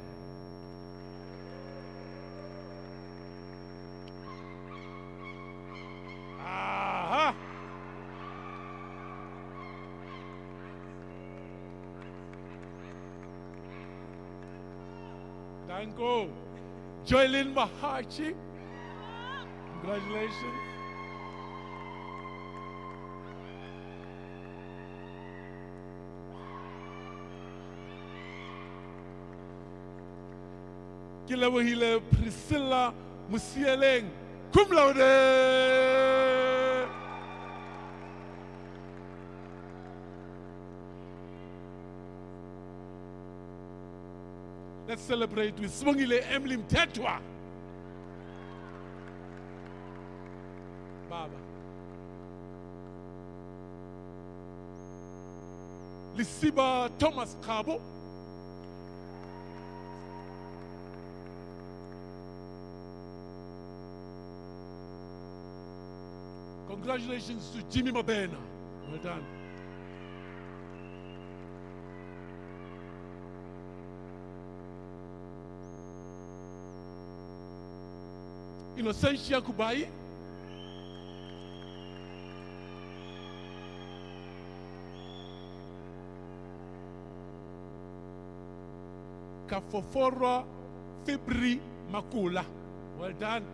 Aha. Danko. Joylin Mahachi. Congratulations. Kilawahile Priscilla Musieleng. Cum laude. Let's celebrate with Swangile Emlim Tetwa. Baba. Lisiba Thomas Kabo. Congratulations to Jimmy Mabena. Well done. Innocentia Kubai. Kafofora Fibri Makula. Well done.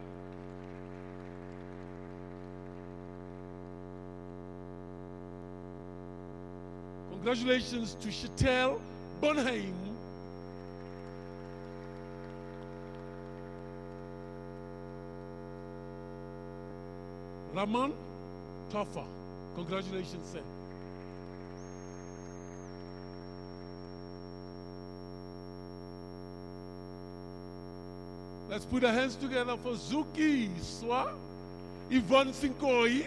Congratulations to Chantel Bonheim. Raman Toffa. Congratulations, sir. Let's put our hands together for Zuki Swa, Yvonne Sinkoi,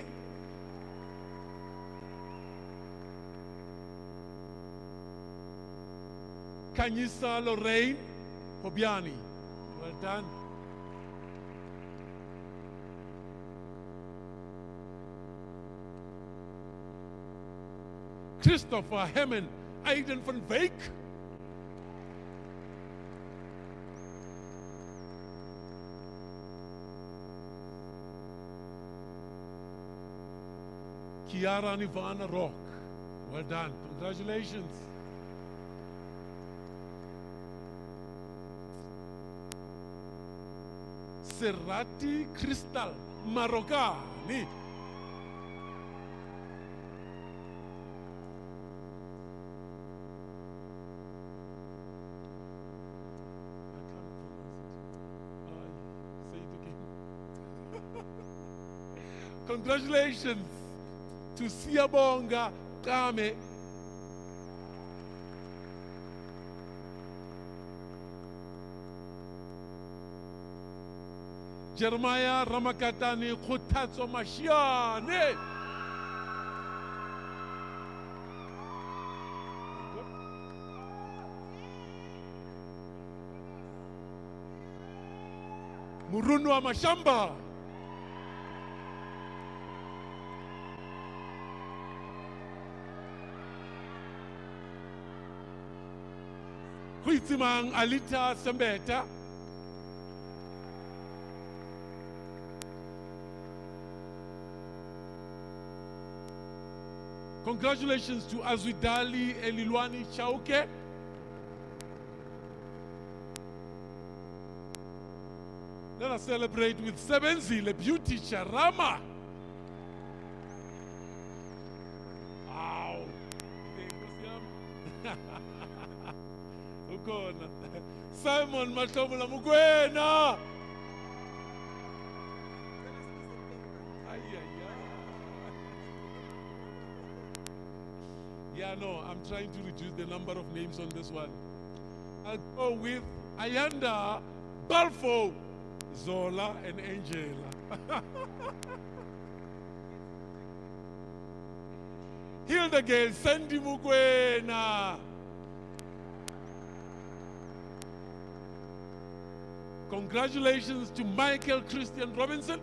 Kanyisa Lorraine Hobiani. Well done. Christopher Hemmen Aiden van Wyk. Kiara Nivana Rock. Well done. Congratulations. Serrati Crystal Marocani. Say it again. Congratulations to Siyabonga Kame. Jeremiah Ramakatani Khutatso Mashiane. Murunwa Mashamba. Huitimang Alita Sambeta. Congratulations to Azwidali Elilwani Chauke. Let us celebrate with Sebenzi, the beauty Charama. Wow. Ukona. Simon Mashobula Mugwena. Yeah, no, I'm trying to reduce the number of names on this one. I'll go with Ayanda, Balfo, Zola, and Angela. Hildegard, Sandy Mugwena. Congratulations to Michael Christian Robinson.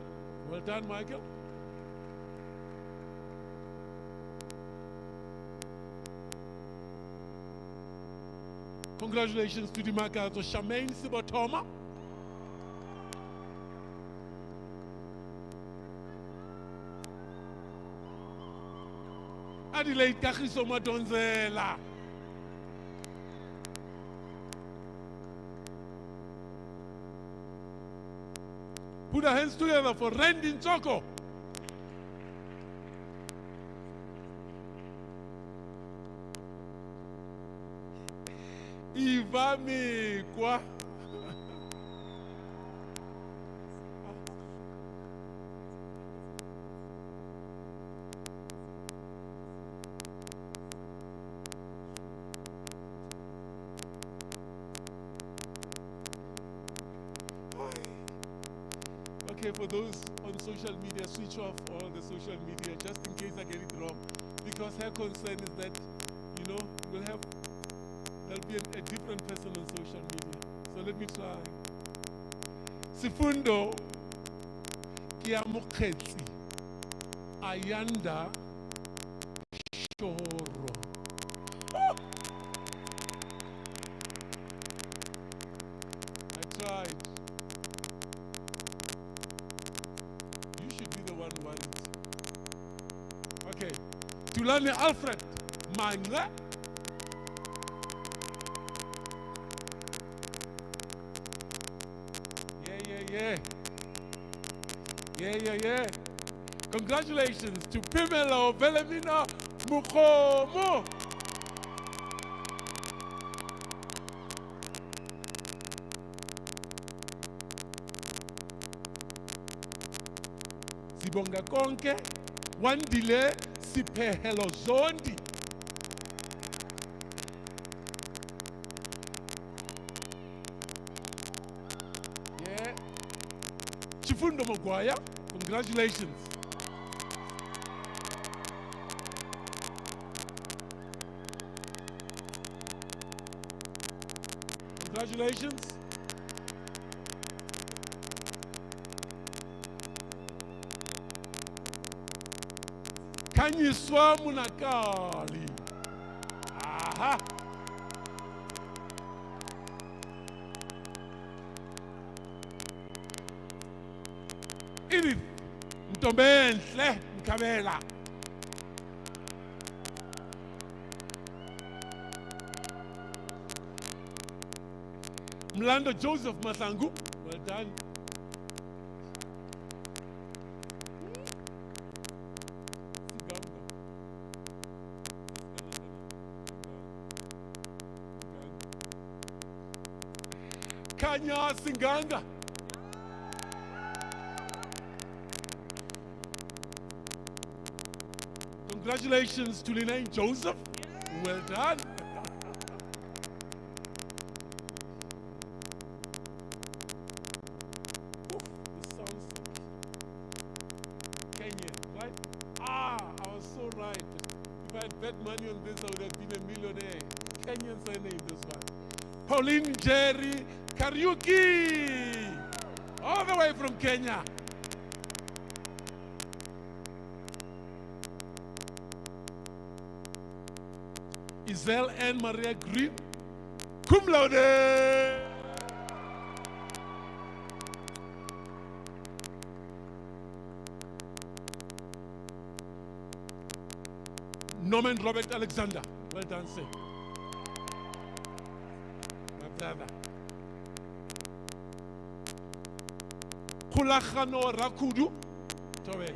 Well done, Michael. Congratulations to the Makato Shamaine Sibotoma. Adelaide Kakisoma Donzela. Put our hands together for Rendin Choco. Ivami quoi? Okay, for those on social media, switch off all the social media just in case I get it wrong. Because her concern is that, you know, there'll be a different person on social media. So let me try. Sifundo Kiamukhetsi Ayanda Shoro. Oh! I tried. You should be the one who won it. Okay. Tulani Alfred Mangla. Yeah. Congratulations to Pimelo Velemina Mukomo. Sibonga konke, wandile sipehelo zondi. Chifundo Mogwaya, congratulations. Congratulations. Kanyiswa Munakali. Ntombenhle Mkabela. Mlando Joseph Masangu, well done. Kanya Singanga. Congratulations to Linaine Joseph. Well done. This sounds Kenyan, right? I was so right. If I had bet money on this, I would have been a millionaire. Kenyan surname, this one. Pauline Jerry Kariuki, all the way from Kenya. Isel Anne Maria Green, cum laude. Norman Robert Alexander, well done, sir. My brother. Kulachano Rakudu, Towe.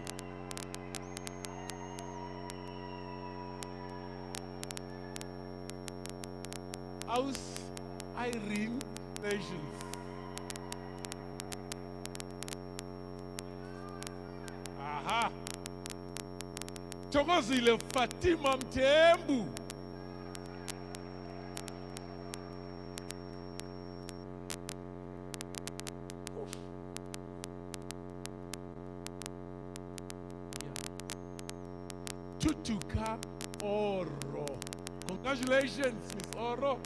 Aus Irene Nations. Aha. Chokozile Fatima Mtembu. Tutuka Oro. Congratulations, Miss Oro.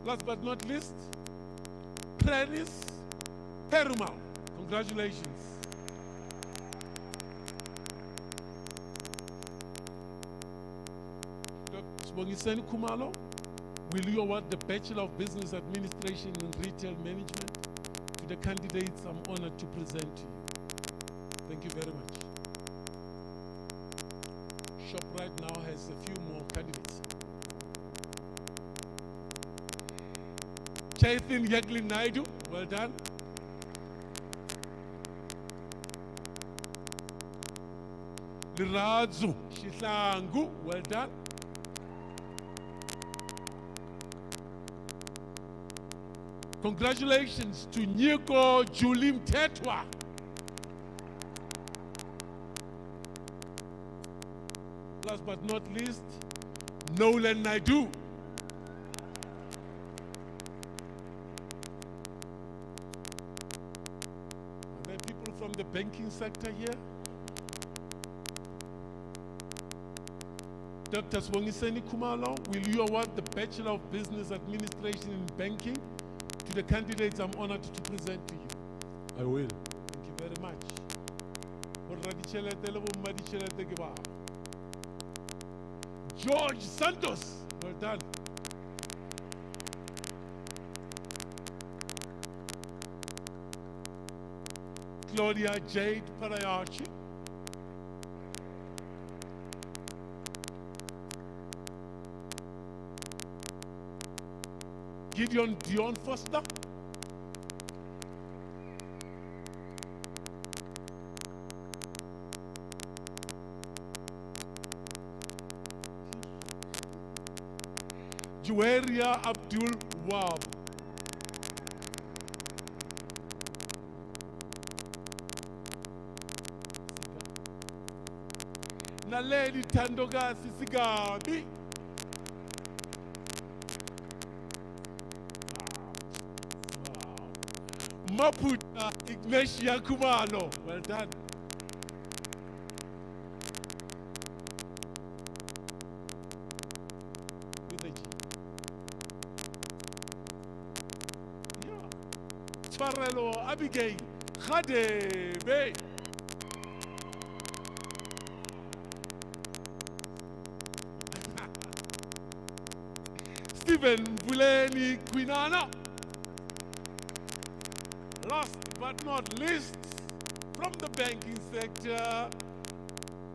Last but not least, Prenis Perumal. Congratulations. Dr. Sibongiseni Khumalo, will you award the Bachelor of Business Administration and Retail Management to the candidates I'm honored to present to you? Thank you very much. ShopRite now has a few more candidates. Chaithin Yagli Naidu, well done. Liradzu Shihlangu, well done. Congratulations to Nyiko Julim Tetwa. Last but not least, Nolan Naidu. And then people from the banking sector here. Dr. Sibongiseni Khumalo, will you award the Bachelor of Business Administration in Banking to the candidates I'm honored to present to you? I will. Thank you very much. George Santos, well done. Claudia Jade Parayachi. Gideon Dion Foster. Juwaria Abdul Wahab. Naledi Tandoga Sisigabi. Maputa Ignacia Kumalo, well done. With a G. Yeah. Twarelo Abigail Khadebe. Stephen Buleni Quinana. last but not least, from the banking sector,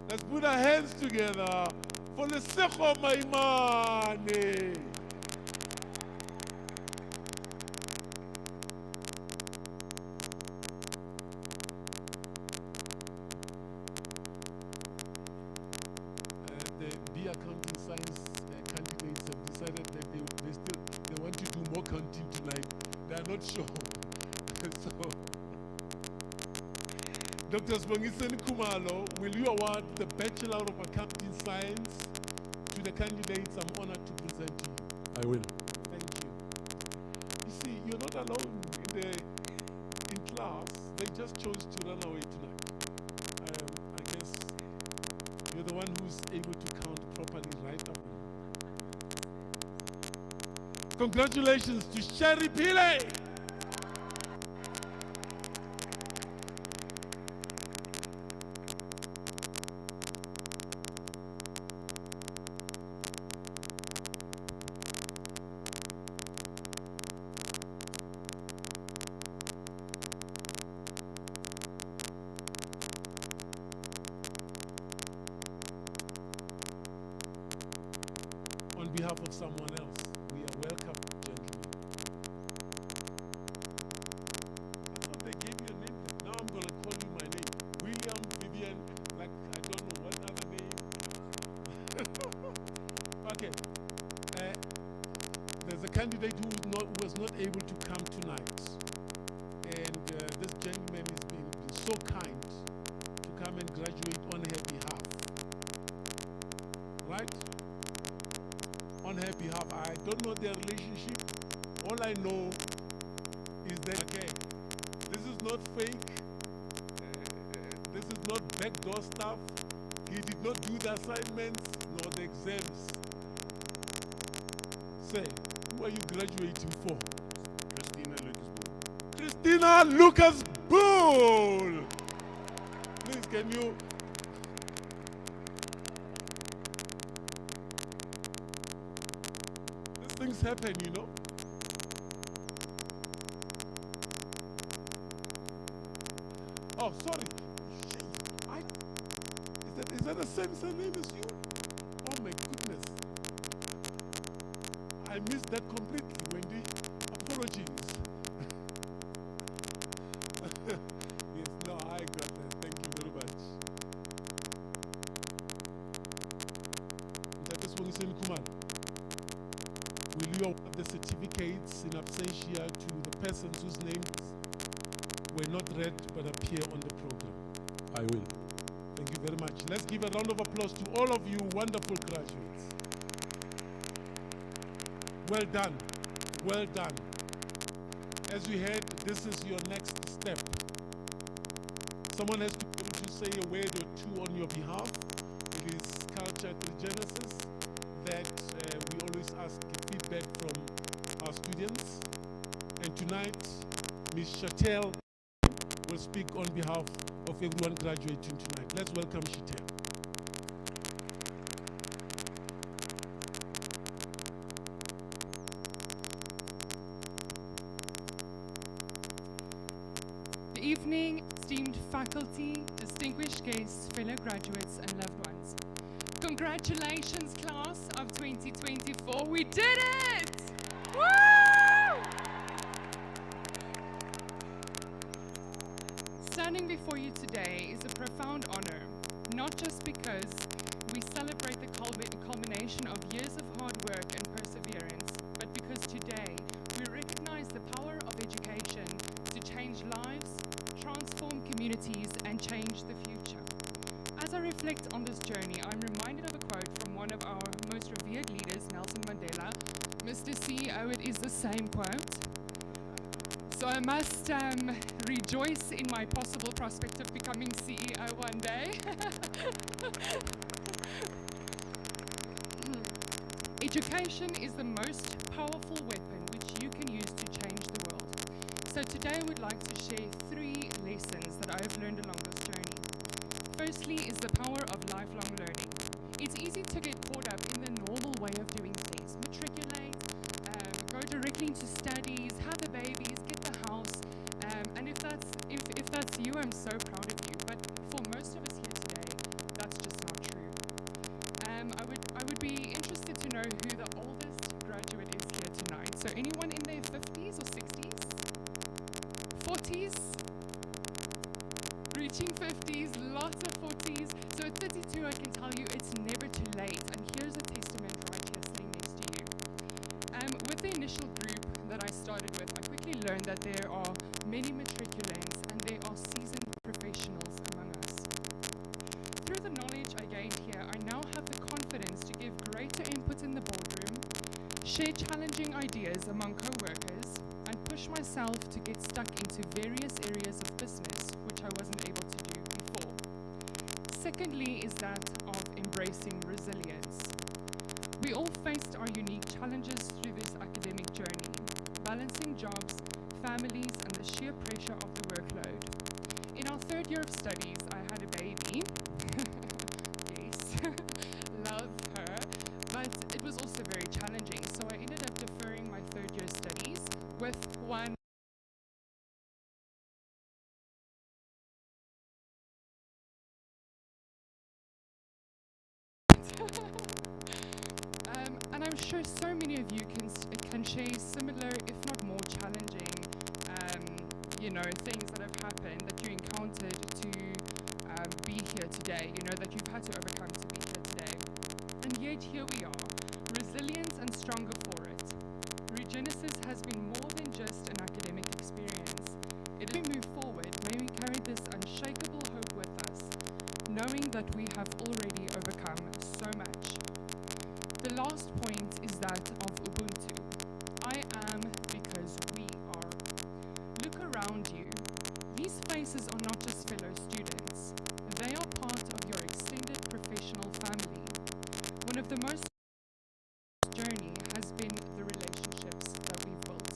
let's put our hands together for Lesego Maimane. The B accounting science candidates have decided that they want to do more counting tonight. They are not sure. So, Dr. Sbongisen Kumalo, will you award the Bachelor of Accounting Science to the candidates I'm honored to present to you? I will. Thank you. You see, you're not alone in class. They just chose to run away tonight. I guess you're the one who's able to count properly right up. Congratulations to Sherry Pile. On behalf of someone else, we are welcome, gentlemen. I thought they gave you a name. Now I'm going to call you my name. William, Vivian, like I don't know what other name. Okay. There's a candidate who was not able to come tonight. And this gentleman is being so kind to come and graduate on her behalf. Right? On her behalf. I don't know their relationship. All I know is that, okay, this is not fake. This is not backdoor stuff. He did not do the assignments nor the exams. Say, who are you graduating for? Christina Lucas Bull! Please, can you... Things happen, you know. Oh, sorry. Is that the same name as you? Oh my goodness. I missed that completely, Wendy. Apologies. Yes, no, I got that. Thank you very much. That is what we say in Kumar. Will you award the certificates in absentia to the persons whose names were not read but appear on the program? I will. Thank you very much. Let's give a round of applause to all of you wonderful graduates. Well done. Well done. As we heard, this is your next step. Someone has to be able to say a word or two on your behalf. It is culture at Regenesys that we always ask feedback from our students. And tonight, Ms. Chatel will speak on behalf of everyone graduating tonight. Let's welcome Chatel. Good evening, esteemed faculty, distinguished guests, fellow graduates, and loved ones. Congratulations, class of 2024. We did it! Woo! Standing before you today is a profound honor, not just because we celebrate the culmination of years of hard work and perseverance, but because today we recognize the power of education to change lives, transform communities, and change the future. As I reflect on this journey, I'm reminded of a quote from one of our most revered leaders, Nelson Mandela. Mr. CEO, it is the same quote. So I must rejoice in my possible prospect of becoming CEO one day. Education is the most powerful weapon which you can use to change the world. So today I would like to share 3 lessons that I have learned along this journey. Firstly is the power of lifelong learning. It's easy to get caught up in the normal way of doing things. Matriculate, go directly into studies, have the babies, get the house, and So anyone in their 50s or 60s? 40s? Reaching 50s, lots of 40s. So at 32, I can tell you it's never too late. And here's a testament right here sitting next to you. With the initial group that I started with, I quickly learned that there are many matriculants and there are seasoned professionals among us. Through the knowledge I gained here, I now have the confidence to give greater input in the boardroom, share challenging ideas among co-workers, and push myself to get stuck into various areas of business which I wasn't able to do before. Secondly is that of embracing resilience. We all faced our unique challenges through this academic journey, balancing jobs, families, and the sheer pressure of the workload. In our third year of studies, I had a baby. Yes, love her, but it was also very challenging, so I ended up deferring my third year studies with one and I'm sure so many of you can share similar, if not more challenging, things that have happened that you encountered to be here today, that you've had to overcome to be here today. And yet here we are, resilient and stronger for it. Regenesys has been more than just an academic experience. As we move forward, may we carry this unshakable hope with us, knowing that we have already overcome so much. The last point is that of Ubuntu. I am because we are. Look around you. These faces are not just fellow students. They are part of your extended professional family. One of the most journey has been the relationships that we've built.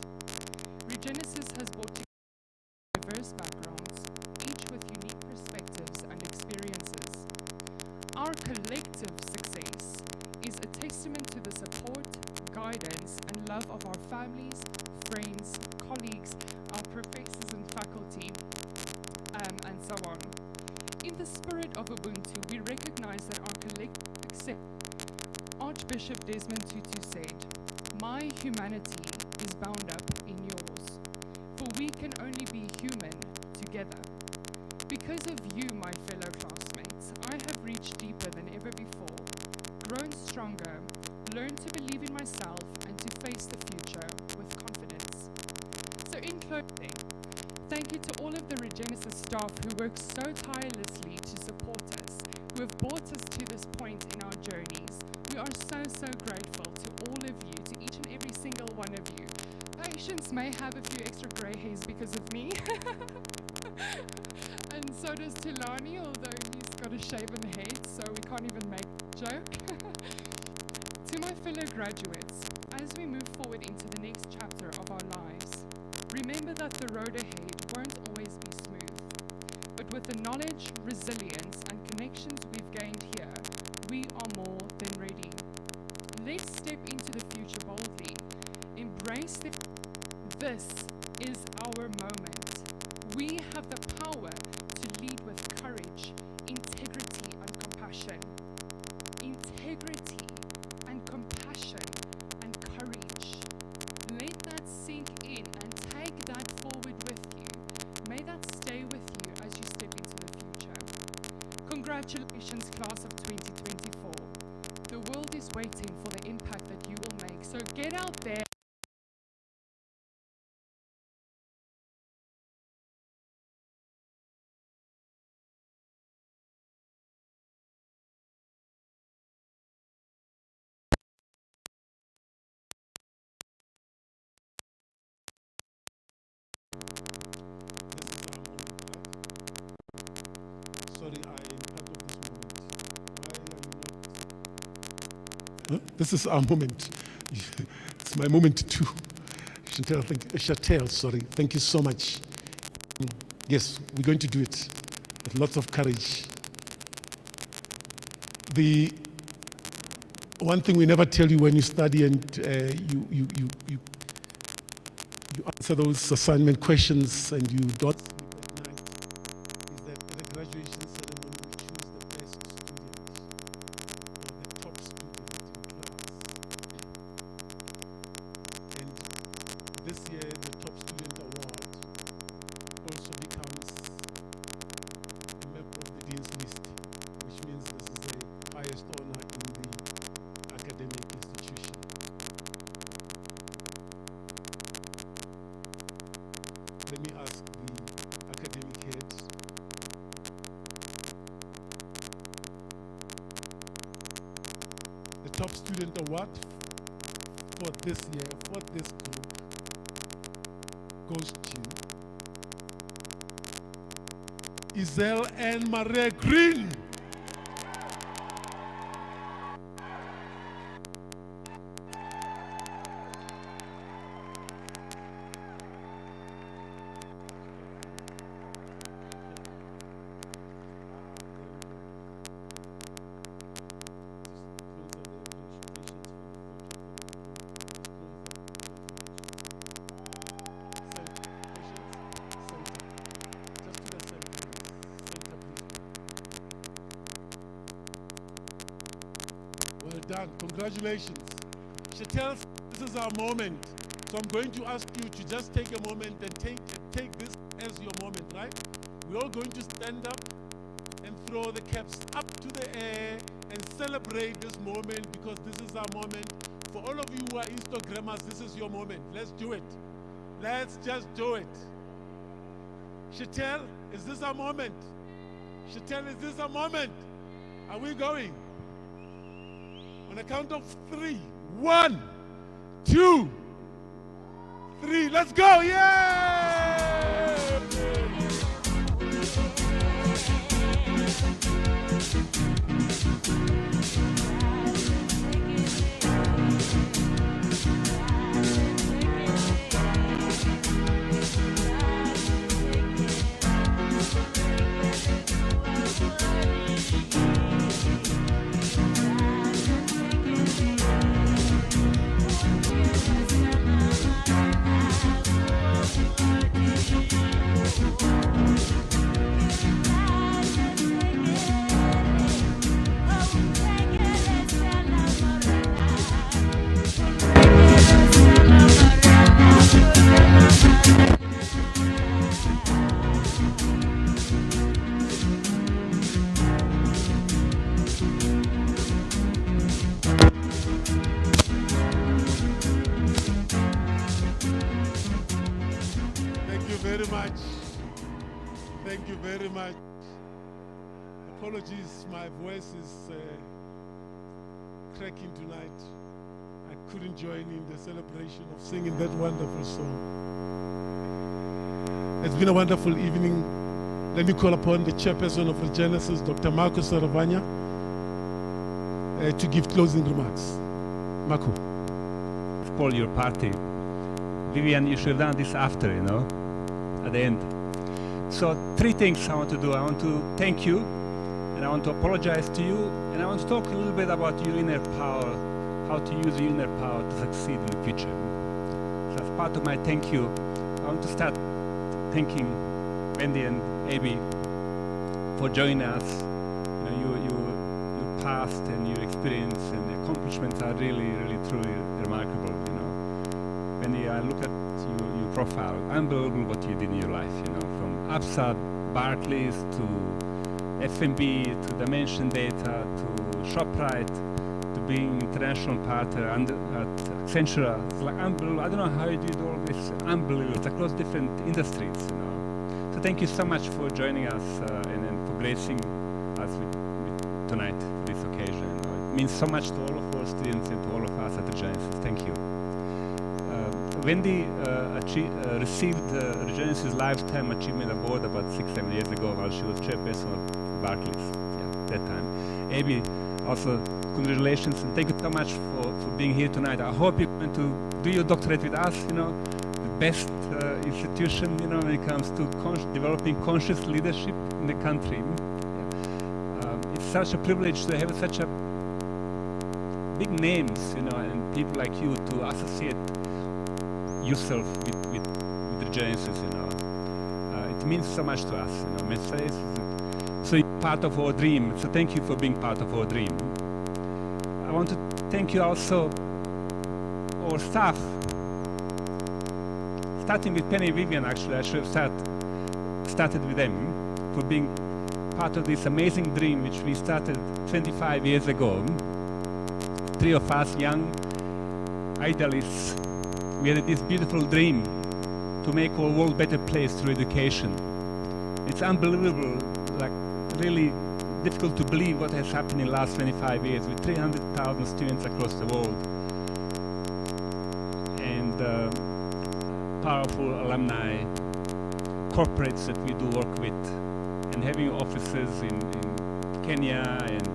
Regenesys has brought together diverse backgrounds, each with unique perspectives and experiences. Our collective success is a testament to the support, guidance, and love of our families, friends, colleagues, our professors and faculty, and so on. In the spirit of Ubuntu, we recognize that our collective success. Archbishop Desmond Tutu said, "My humanity is bound up in yours, for we can only be human together." Because of you, my fellow classmates, I have reached deeper than ever before, grown stronger, learned to believe in myself, and to face the future with confidence. So in closing, thank you to all of the Regenesys staff who work so tirelessly to support us, who have brought us to this point in our journeys. We are so, so grateful to all of you, to each and every single one of you. Patience may have a few extra grey hairs because of me. And so does Tulani, although he's got a shaven head, so we can't even make a joke. To my fellow graduates, as we move forward into the next chapter of our lives, remember that the road ahead won't always be smooth. But with the knowledge, resilience, and connections we've gained here, we are more than ready. Let's step into the future boldly. Embrace the... This is our moment. We have the power to lead with courage, integrity, and compassion. Integrity and compassion and courage. Let that sink in and take that forward with you. May that stay with you as you step into the future. Congratulations, class of 2024. The world is waiting for the impact that you will make. So get out there. Sorry, I am part of this moment. Why are you not? Huh? This is our moment. It's my moment too. Chantel, sorry. Thank you so much. Yes, we're going to do it with lots of courage. The one thing we never tell you when you study and you answer those assignment questions and you dot is that at the graduation ceremony we choose the best student or the top student in class. And the top student award for this year, for this group, goes to Isel and Marie Green. Well done, congratulations. Chantel, this is our moment. So I'm going to ask you to just take a moment and take this as your moment, right? We're all going to stand up and throw the caps up to the air and celebrate this moment, because this is our moment. For all of you who are Instagrammers, this is your moment. Let's do it. Let's just do it. Chantel, is this our moment? Chantel, is this our moment? Are we going? On a count of 3. 1, 2, 3. Let's go! Yay! Thank you very much. Apologies, my voice is cracking tonight. I couldn't join in the celebration of singing that wonderful song. It's been a wonderful evening. Let me call upon the chairperson of Regenesys, Dr. Marco Saravanya, to give closing remarks. Marco. Spoil your party. Vivian, you should have done this after, you know, at the end. So 3 things I want to do. I want to thank you, and I want to apologize to you, and I want to talk a little bit about your inner power, how to use your inner power to succeed in the future. So as part of my thank you, I want to start thanking Wendy and Abby for joining us. You know, your past and your experience and accomplishments are really, really, truly remarkable. You know, Wendy, I look at your profile, unbelievable what you did in your life. You know, from Absa, Barclays to FMB to Dimension Data to ShopRite to being international partner at Accenture. It's like unbelievable. I don't know how you did all this. Unbelievable. It's across different industries. You know. So thank you so much for joining us and for gracing us with tonight for this occasion. You know. It means so much to all of our students and to all of us at Regenesys. Thank you. Wendy received Regenesys Lifetime Achievement Award about 6-7 years ago while she was chairperson of Barclays that time. Abby, also congratulations and thank you so much for being here tonight. I hope you're going to do your doctorate with us, you know, the best institution, you know, when it comes to developing conscious leadership in the country. It's such a privilege to have such a big names, you know, and people like you to associate yourself with Regenesys, you know. It means so much to us, you know. So you're part of our dream. So thank you for being part of our dream. I want to thank you also, our staff, starting with Penny and Vivian. Actually, I should have started with them for being part of this amazing dream which we started 25 years ago. 3 of us young idealists. We had this beautiful dream to make our world a better place through education. It's unbelievable, like really difficult to believe what has happened in the last 25 years with 300,000 students across the world and powerful alumni, corporates that we do work with, and having offices in Kenya and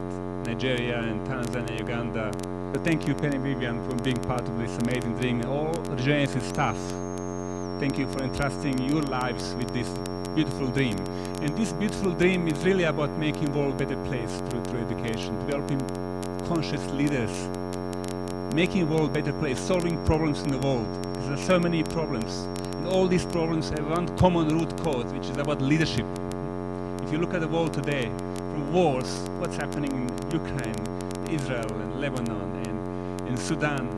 Nigeria and Tanzania, Uganda. So thank you, Penny Vivian, for being part of this amazing dream. And all Regenesys staff, thank you for entrusting your lives with this beautiful dream. And this beautiful dream is really about making the world a better place through education, developing conscious leaders, making the world a better place, solving problems in the world. There are so many problems. And all these problems have one common root cause, which is about leadership. If you look at the world today, from wars, what's happening in Ukraine, Israel and Lebanon and Sudan,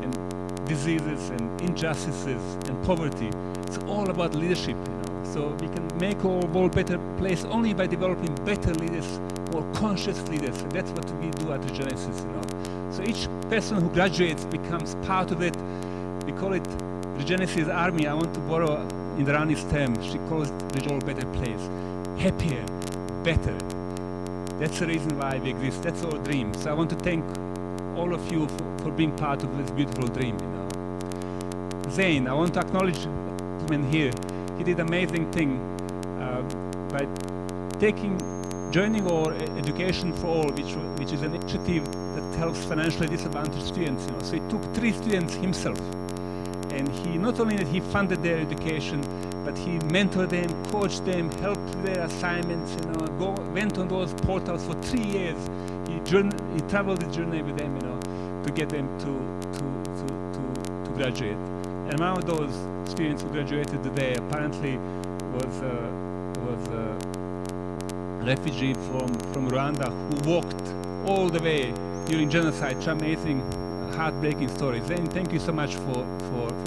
and diseases and injustices and poverty, it's all about leadership. So we can make our world a better place only by developing better leaders, more conscious leaders. And that's what we do at Regenesys. So each person who graduates becomes part of it. We call it Regenesys Army. I want to borrow Indrani's term. She calls it the world better place. Happier, better. That's the reason why we exist. That's our dream. So I want to thank all of you for being part of this beautiful dream. Zain, I want to acknowledge him here. He did an amazing thing by joining our Education for All, which is an initiative that helps financially disadvantaged students. So he took 3 students himself, and he not only that he funded their education, but he mentored them, coached them, helped their assignments. Went on those portals for 3 years. He traveled the journey with them, to get them to graduate. And one of those students who graduated today apparently was a refugee from Rwanda who walked all the way during genocide. It's amazing, heartbreaking stories. And thank you so much for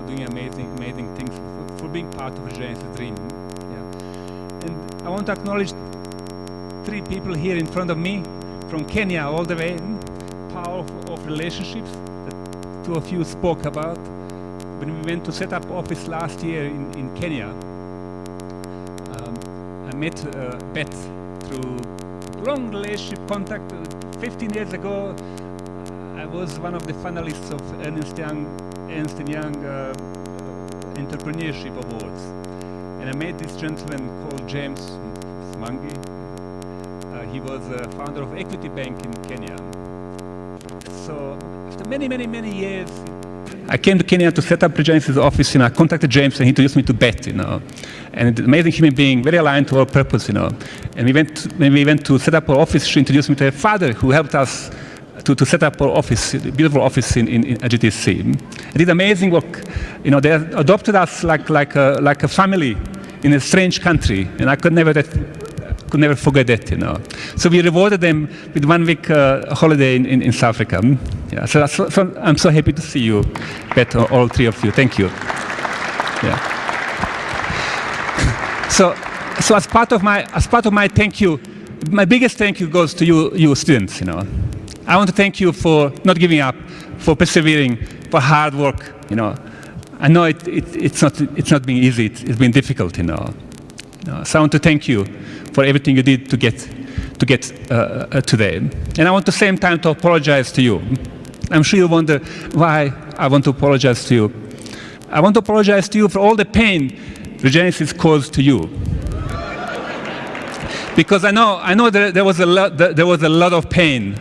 doing amazing things, for being part of Regenesys dream. Yeah. And I want to acknowledge 3 people here in front of me from Kenya all the way. Power of relationships that 2 of you spoke about. When we went to set up office last year in Kenya, I met Beth through long relationship contact. 15 years ago, I was one of the finalists of Ernst Young Entrepreneurship Awards. And I met this gentleman called James Mwangi. He was a founder of Equity Bank in Kenya. So after many years, I came to Kenya to set up Regenesys office. I contacted James and he introduced me to Beth. And an amazing human being, very aligned to our purpose. And when we went to set up our office, she introduced me to her father, who helped us to set up our office, beautiful office in GTC. They did amazing work. They adopted us like a family in a strange country, and I could never forget that. So we rewarded them with 1 week holiday in South Africa. Yeah. So I'm so happy to see you, Beth, all 3 of you. Thank you. Yeah. So as part of my thank you, my biggest thank you goes to you students. I want to thank you for not giving up, for persevering, for hard work. I know it's not been easy. It's been difficult. So I want to thank you for everything you did to get today. And I want at the same time to apologize to you. I'm sure you wonder why I want to apologize to you. I want to apologize to you for all the pain Regenesys caused to you. Because I know there was a lot of pain.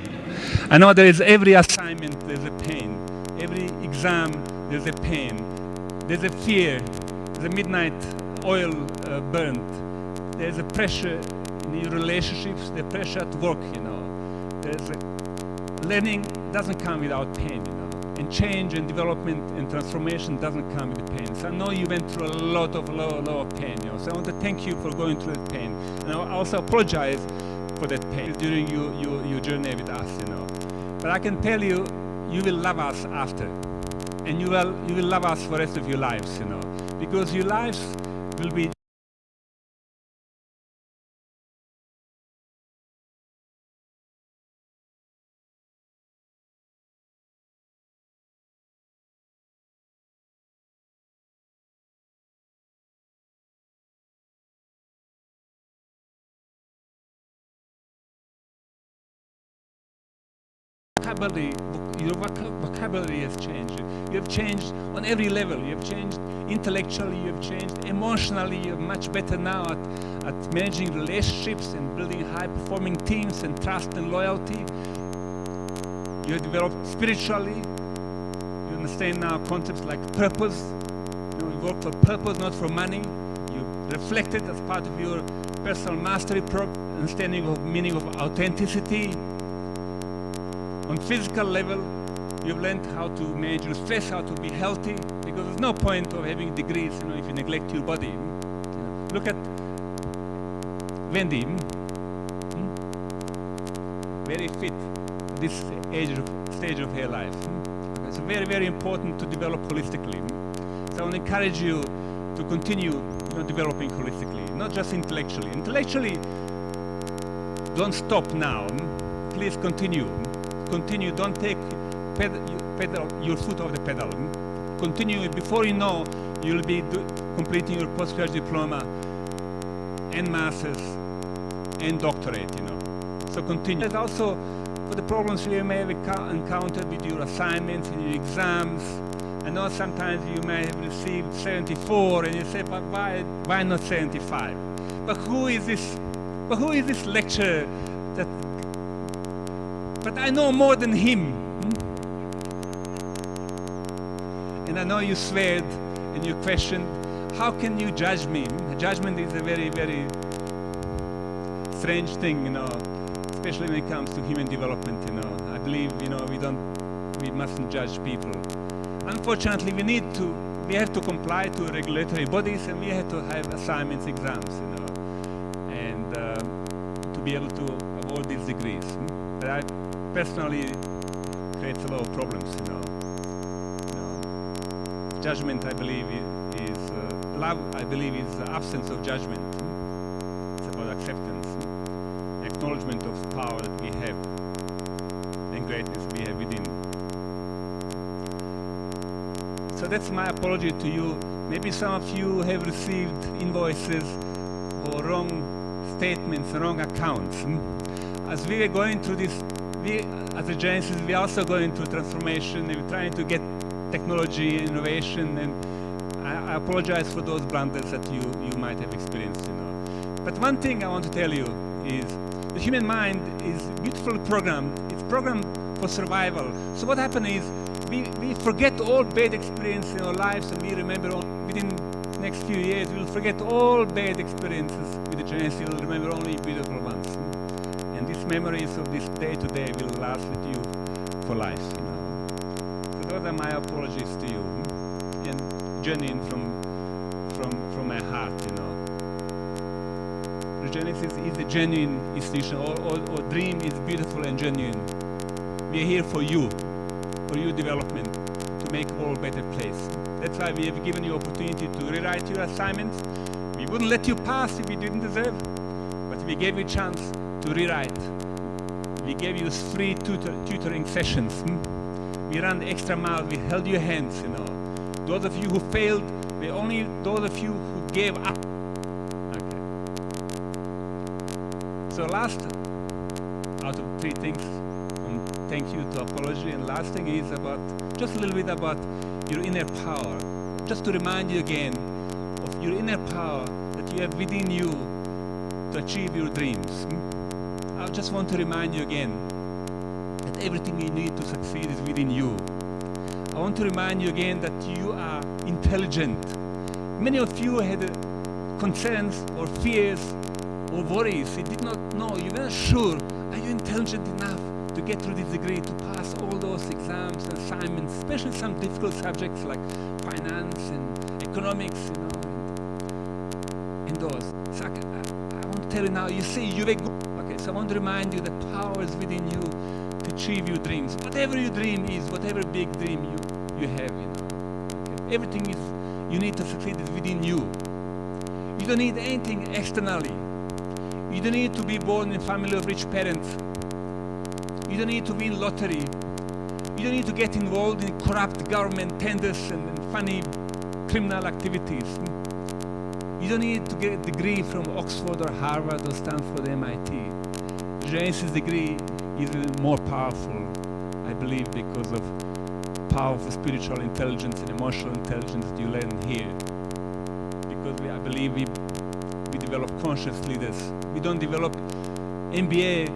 I know there is every assignment, there's a pain. Every exam, there's a pain. There's a fear. There's a midnight oil burnt. There's a pressure in your relationships, the pressure at work, There's learning doesn't come without pain, And change and development and transformation doesn't come with pain. So I know you went through a lot of pain, So I want to thank you for going through that pain. And I also apologize for that pain during your journey with us, But I can tell you, you will love us after. And you will love us for the rest of your lives, Because your lives will be vocabulary has changed. You have changed on every level. You have changed intellectually, you have changed emotionally. You're much better now at managing relationships and building high-performing teams and trust and loyalty. You have developed spiritually. You understand now concepts like purpose. You work for purpose, not for money. You reflected as part of your personal mastery understanding of meaning of authenticity. On physical level, you've learned how to manage your stress, how to be healthy, because there's no point of having degrees, if you neglect your body. Look at Wendy, very fit at this stage of her life. It's very, very important to develop holistically. So I want to encourage you to continue developing holistically, not just intellectually. Intellectually, don't stop now. Please continue. Continue. Don't take your foot off the pedal. Continue. Before you know, you'll be completing your postgraduate diploma and master's and doctorate. So continue. And also, for the problems you may have encountered with your assignments and your exams, I know sometimes you may have received 74, and you say, "But why not 75?" But who is this? But who is this lecturer that? But I know more than him. And I know you sweared and you questioned, how can you judge me? Judgment is a very, very strange thing, especially when it comes to human development, I believe, we mustn't judge people. Unfortunately, we have to comply to regulatory bodies, and we have to have assignments, exams, and to be able to award these degrees. But I personally creates a lot of problems, Judgment, I believe, is love, I believe, is the absence of judgment. It's about acceptance, acknowledgement of power that we have and greatness we have within. So that's my apology to you. Maybe some of you have received invoices or wrong statements, wrong accounts. As we were going through this, we as Regenesys, we are also going through transformation, and we're trying to get technology, innovation, and I apologize for those blunders that you might have experienced. But one thing I want to tell you is the human mind is beautifully programmed. It's programmed for survival. So what happens is we forget all bad experiences in our lives, and we remember within the next few years we'll forget all bad experiences with the Regenesys. We'll remember only beautiful ones. And these memories of this day to day will last with you for life. So those are my apologies to you, and genuine from my heart. Regenesys is a genuine institution. Our dream is beautiful and genuine. We are here for you, for your development, to make the world a better place. That's why we have given you opportunity to rewrite your assignments. We wouldn't let you pass if you didn't deserve, but we gave you a chance to rewrite. We gave you free tutoring sessions. We ran the extra mile. We held your hands. Those of you who failed, were only those of you who gave up. Okay. So last out of three things, thank you to apology, and last thing is about just a little bit about your inner power. Just to remind you again of your inner power that you have within you to achieve your dreams. I just want to remind you again that everything you need to succeed is within you. I want to remind you again that you are intelligent. Many of you had concerns or fears or worries. You did not know, you weren't sure, are you intelligent enough to get through this degree, to pass all those exams and assignments, especially some difficult subjects like finance and economics, and those. So I want to tell you now, you see, you were good. Okay, so I want to remind you that power is within you to achieve your dreams. Whatever your dream is, whatever big dream you have, Okay? Everything you need to succeed is within you. You don't need anything externally. You don't need to be born in a family of rich parents. You don't need to win lottery. You don't need to get involved in corrupt government tenders and funny criminal activities. You don't need to get a degree from Oxford or Harvard or Stanford or MIT. Regenesys degree is more powerful believe because of powerful spiritual intelligence and emotional intelligence that you learn here. Because I believe we develop conscious leaders. We don't develop MBA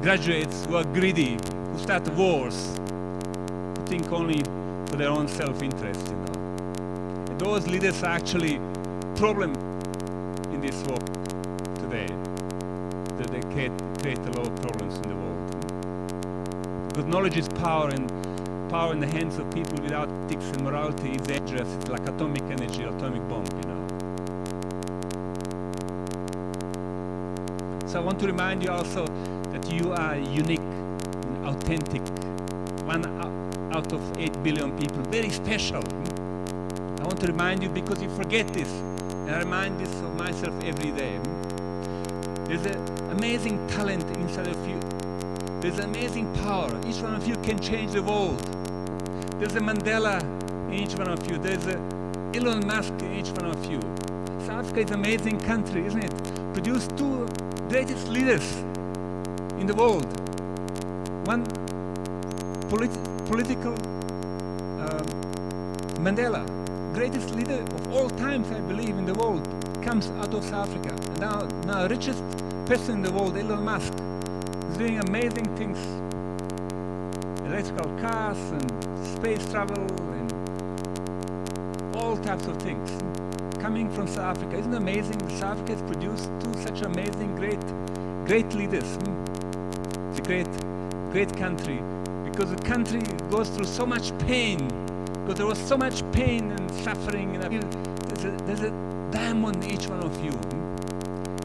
graduates who are greedy, who start wars, who think only for their own self-interest, you know. And those leaders are actually problem in this world today. That they create a lot of problems in the world. Because knowledge is power, and power in the hands of people without ethics and morality is dangerous. It's like atomic energy, atomic bomb, you know. So I want to remind you also that you are unique and authentic. 1 out of 8 billion people, very special. I want to remind you because you forget this. And I remind this of myself every day. There's an amazing talent inside of you. There's amazing power. Each one of you can change the world. There's a Mandela in each one of you. There's a Elon Musk in each one of you. South Africa is an amazing country, isn't it? Produced 2 greatest leaders in the world. One political Mandela, greatest leader of all times, I believe, in the world, comes out of South Africa. And now richest person in the world, Elon Musk, is doing amazing things. Electrical cars and space travel and all types of things coming from South Africa. Isn't it amazing? South Africa has produced 2 such amazing, great leaders. It's a great country, because the country goes through so much pain, because there was so much pain and suffering. And there's a diamond in each one of you,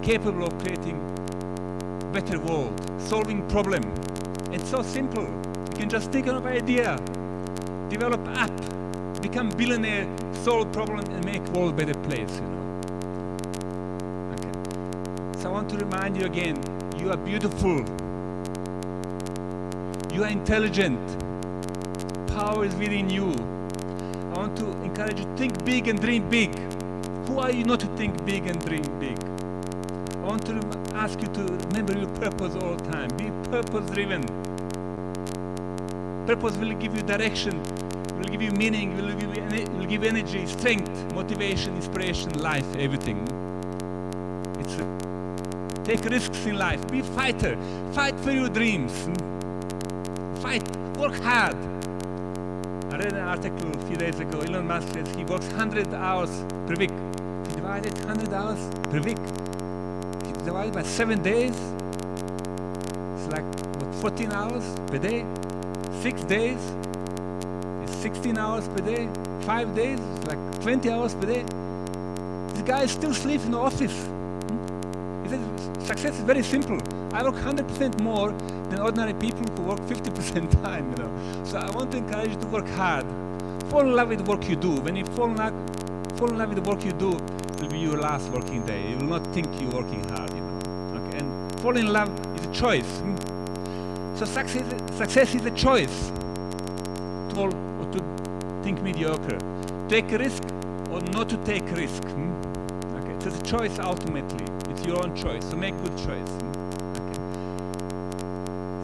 capable of creating a better world, solving problem. It's so simple. You can just think of an idea, develop app, become billionaire, solve problem, and make world a better place, you know. Okay. So I want to remind you again, you are beautiful. You are intelligent. Power is within you. I want to encourage you to think big and dream big. Who are you not to think big and dream big? I want to ask you to remember your purpose all the time. Be purpose-driven. Purpose will give you direction, will give you meaning, will give you energy, strength, motivation, inspiration, life, everything. Take risks in life. Be a fighter. Fight for your dreams. Fight. Work hard. I read an article a few days ago. Elon Musk says he works 100 hours per week. If you divide it 100 hours per week, if you divide it by 7 days, it's like, what, 14 hours per day? 6 days, it's 16 hours per day. 5 days, it's like 20 hours per day. This guy still sleeps in the office. He says success is very simple. I work 100% more than ordinary people who work 50% time, you know. So I want to encourage you to work hard. Fall in love with the work you do. When you fall in love with the work you do, it will be your last working day. You will not think you're working hard, you know. Okay? And falling in love is a choice. So success is a choice. To fall or to think mediocre. Take a risk or not to take a risk. Okay? So it's a choice ultimately. It's your own choice. So make good choice.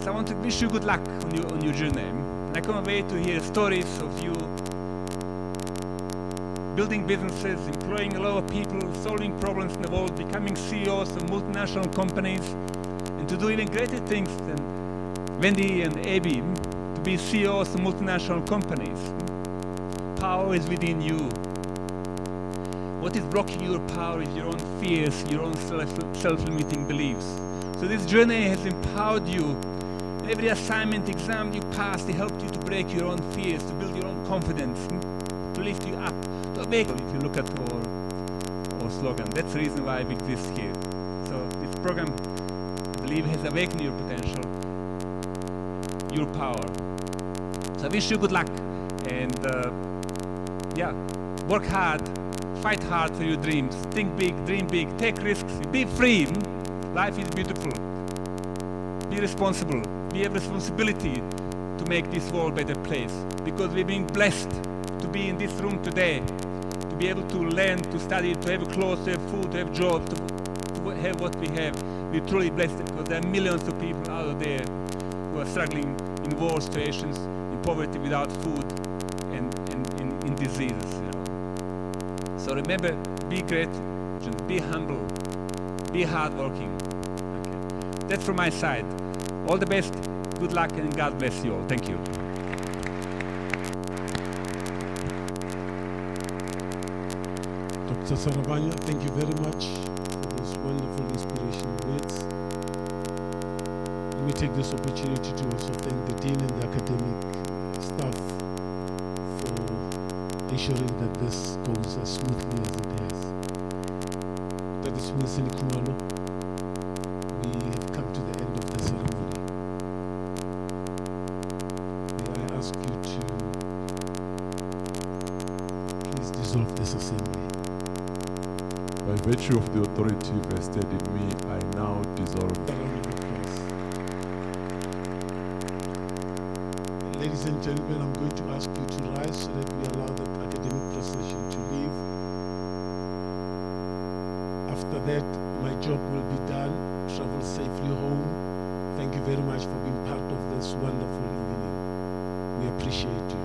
So I want to wish you good luck on your journey. And I can't wait to hear stories of you building businesses, employing a lot of people, solving problems in the world, becoming CEOs of multinational companies, and to do even greater things than Wendy and Abby, to be CEOs of multinational companies. Power is within you. What is blocking your power is your own fears, your own self-limiting beliefs. So this journey has empowered you. Every assignment, exam you passed, they helped you to break your own fears, to build your own confidence, to lift you up, to awaken. If you look at our slogan, that's the reason why we exist here. So this program, I believe, has awakened your potential, your power. So I wish you good luck, and work hard, fight hard for your dreams, think big, dream big, take risks, be free. Life is beautiful. Be responsible. We have responsibility to make this world a better place, because we've been blessed to be in this room today, to be able to learn, to study, to have clothes, to have food, to have jobs, to have what we have. We're truly blessed, because there are millions of people out there who are struggling in war situations, in poverty without food, and in diseases. You know. So remember, be grateful, be humble, be hardworking. Okay. That's from my side. All the best, good luck, and God bless you all. Thank you. Dr. Sarabanya, thank you very much for those wonderful inspirational words. Let me take this opportunity to also thank the Dean and the academic staff for ensuring that this goes as smoothly as it has. That is Mr. Kumalo. We have come to the end of the ceremony. May I ask you to please dissolve this assembly. By virtue of the authority vested in me, I now dissolve. Ladies and gentlemen, I'm going to ask you to rise so that we allow the academic procession to leave. After that, my job will be done. Travel safely home. Thank you very much for being part of this wonderful evening. We appreciate you.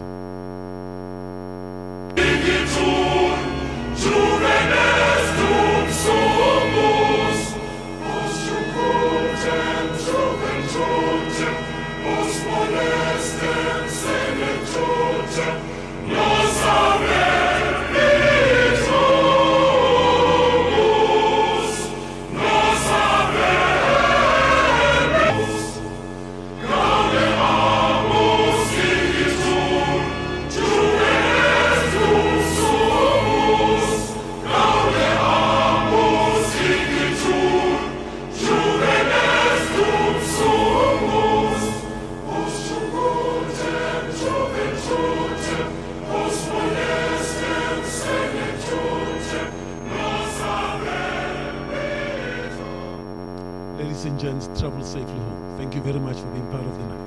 Ladies and gents, travel safely home. Thank you very much for being part of the night.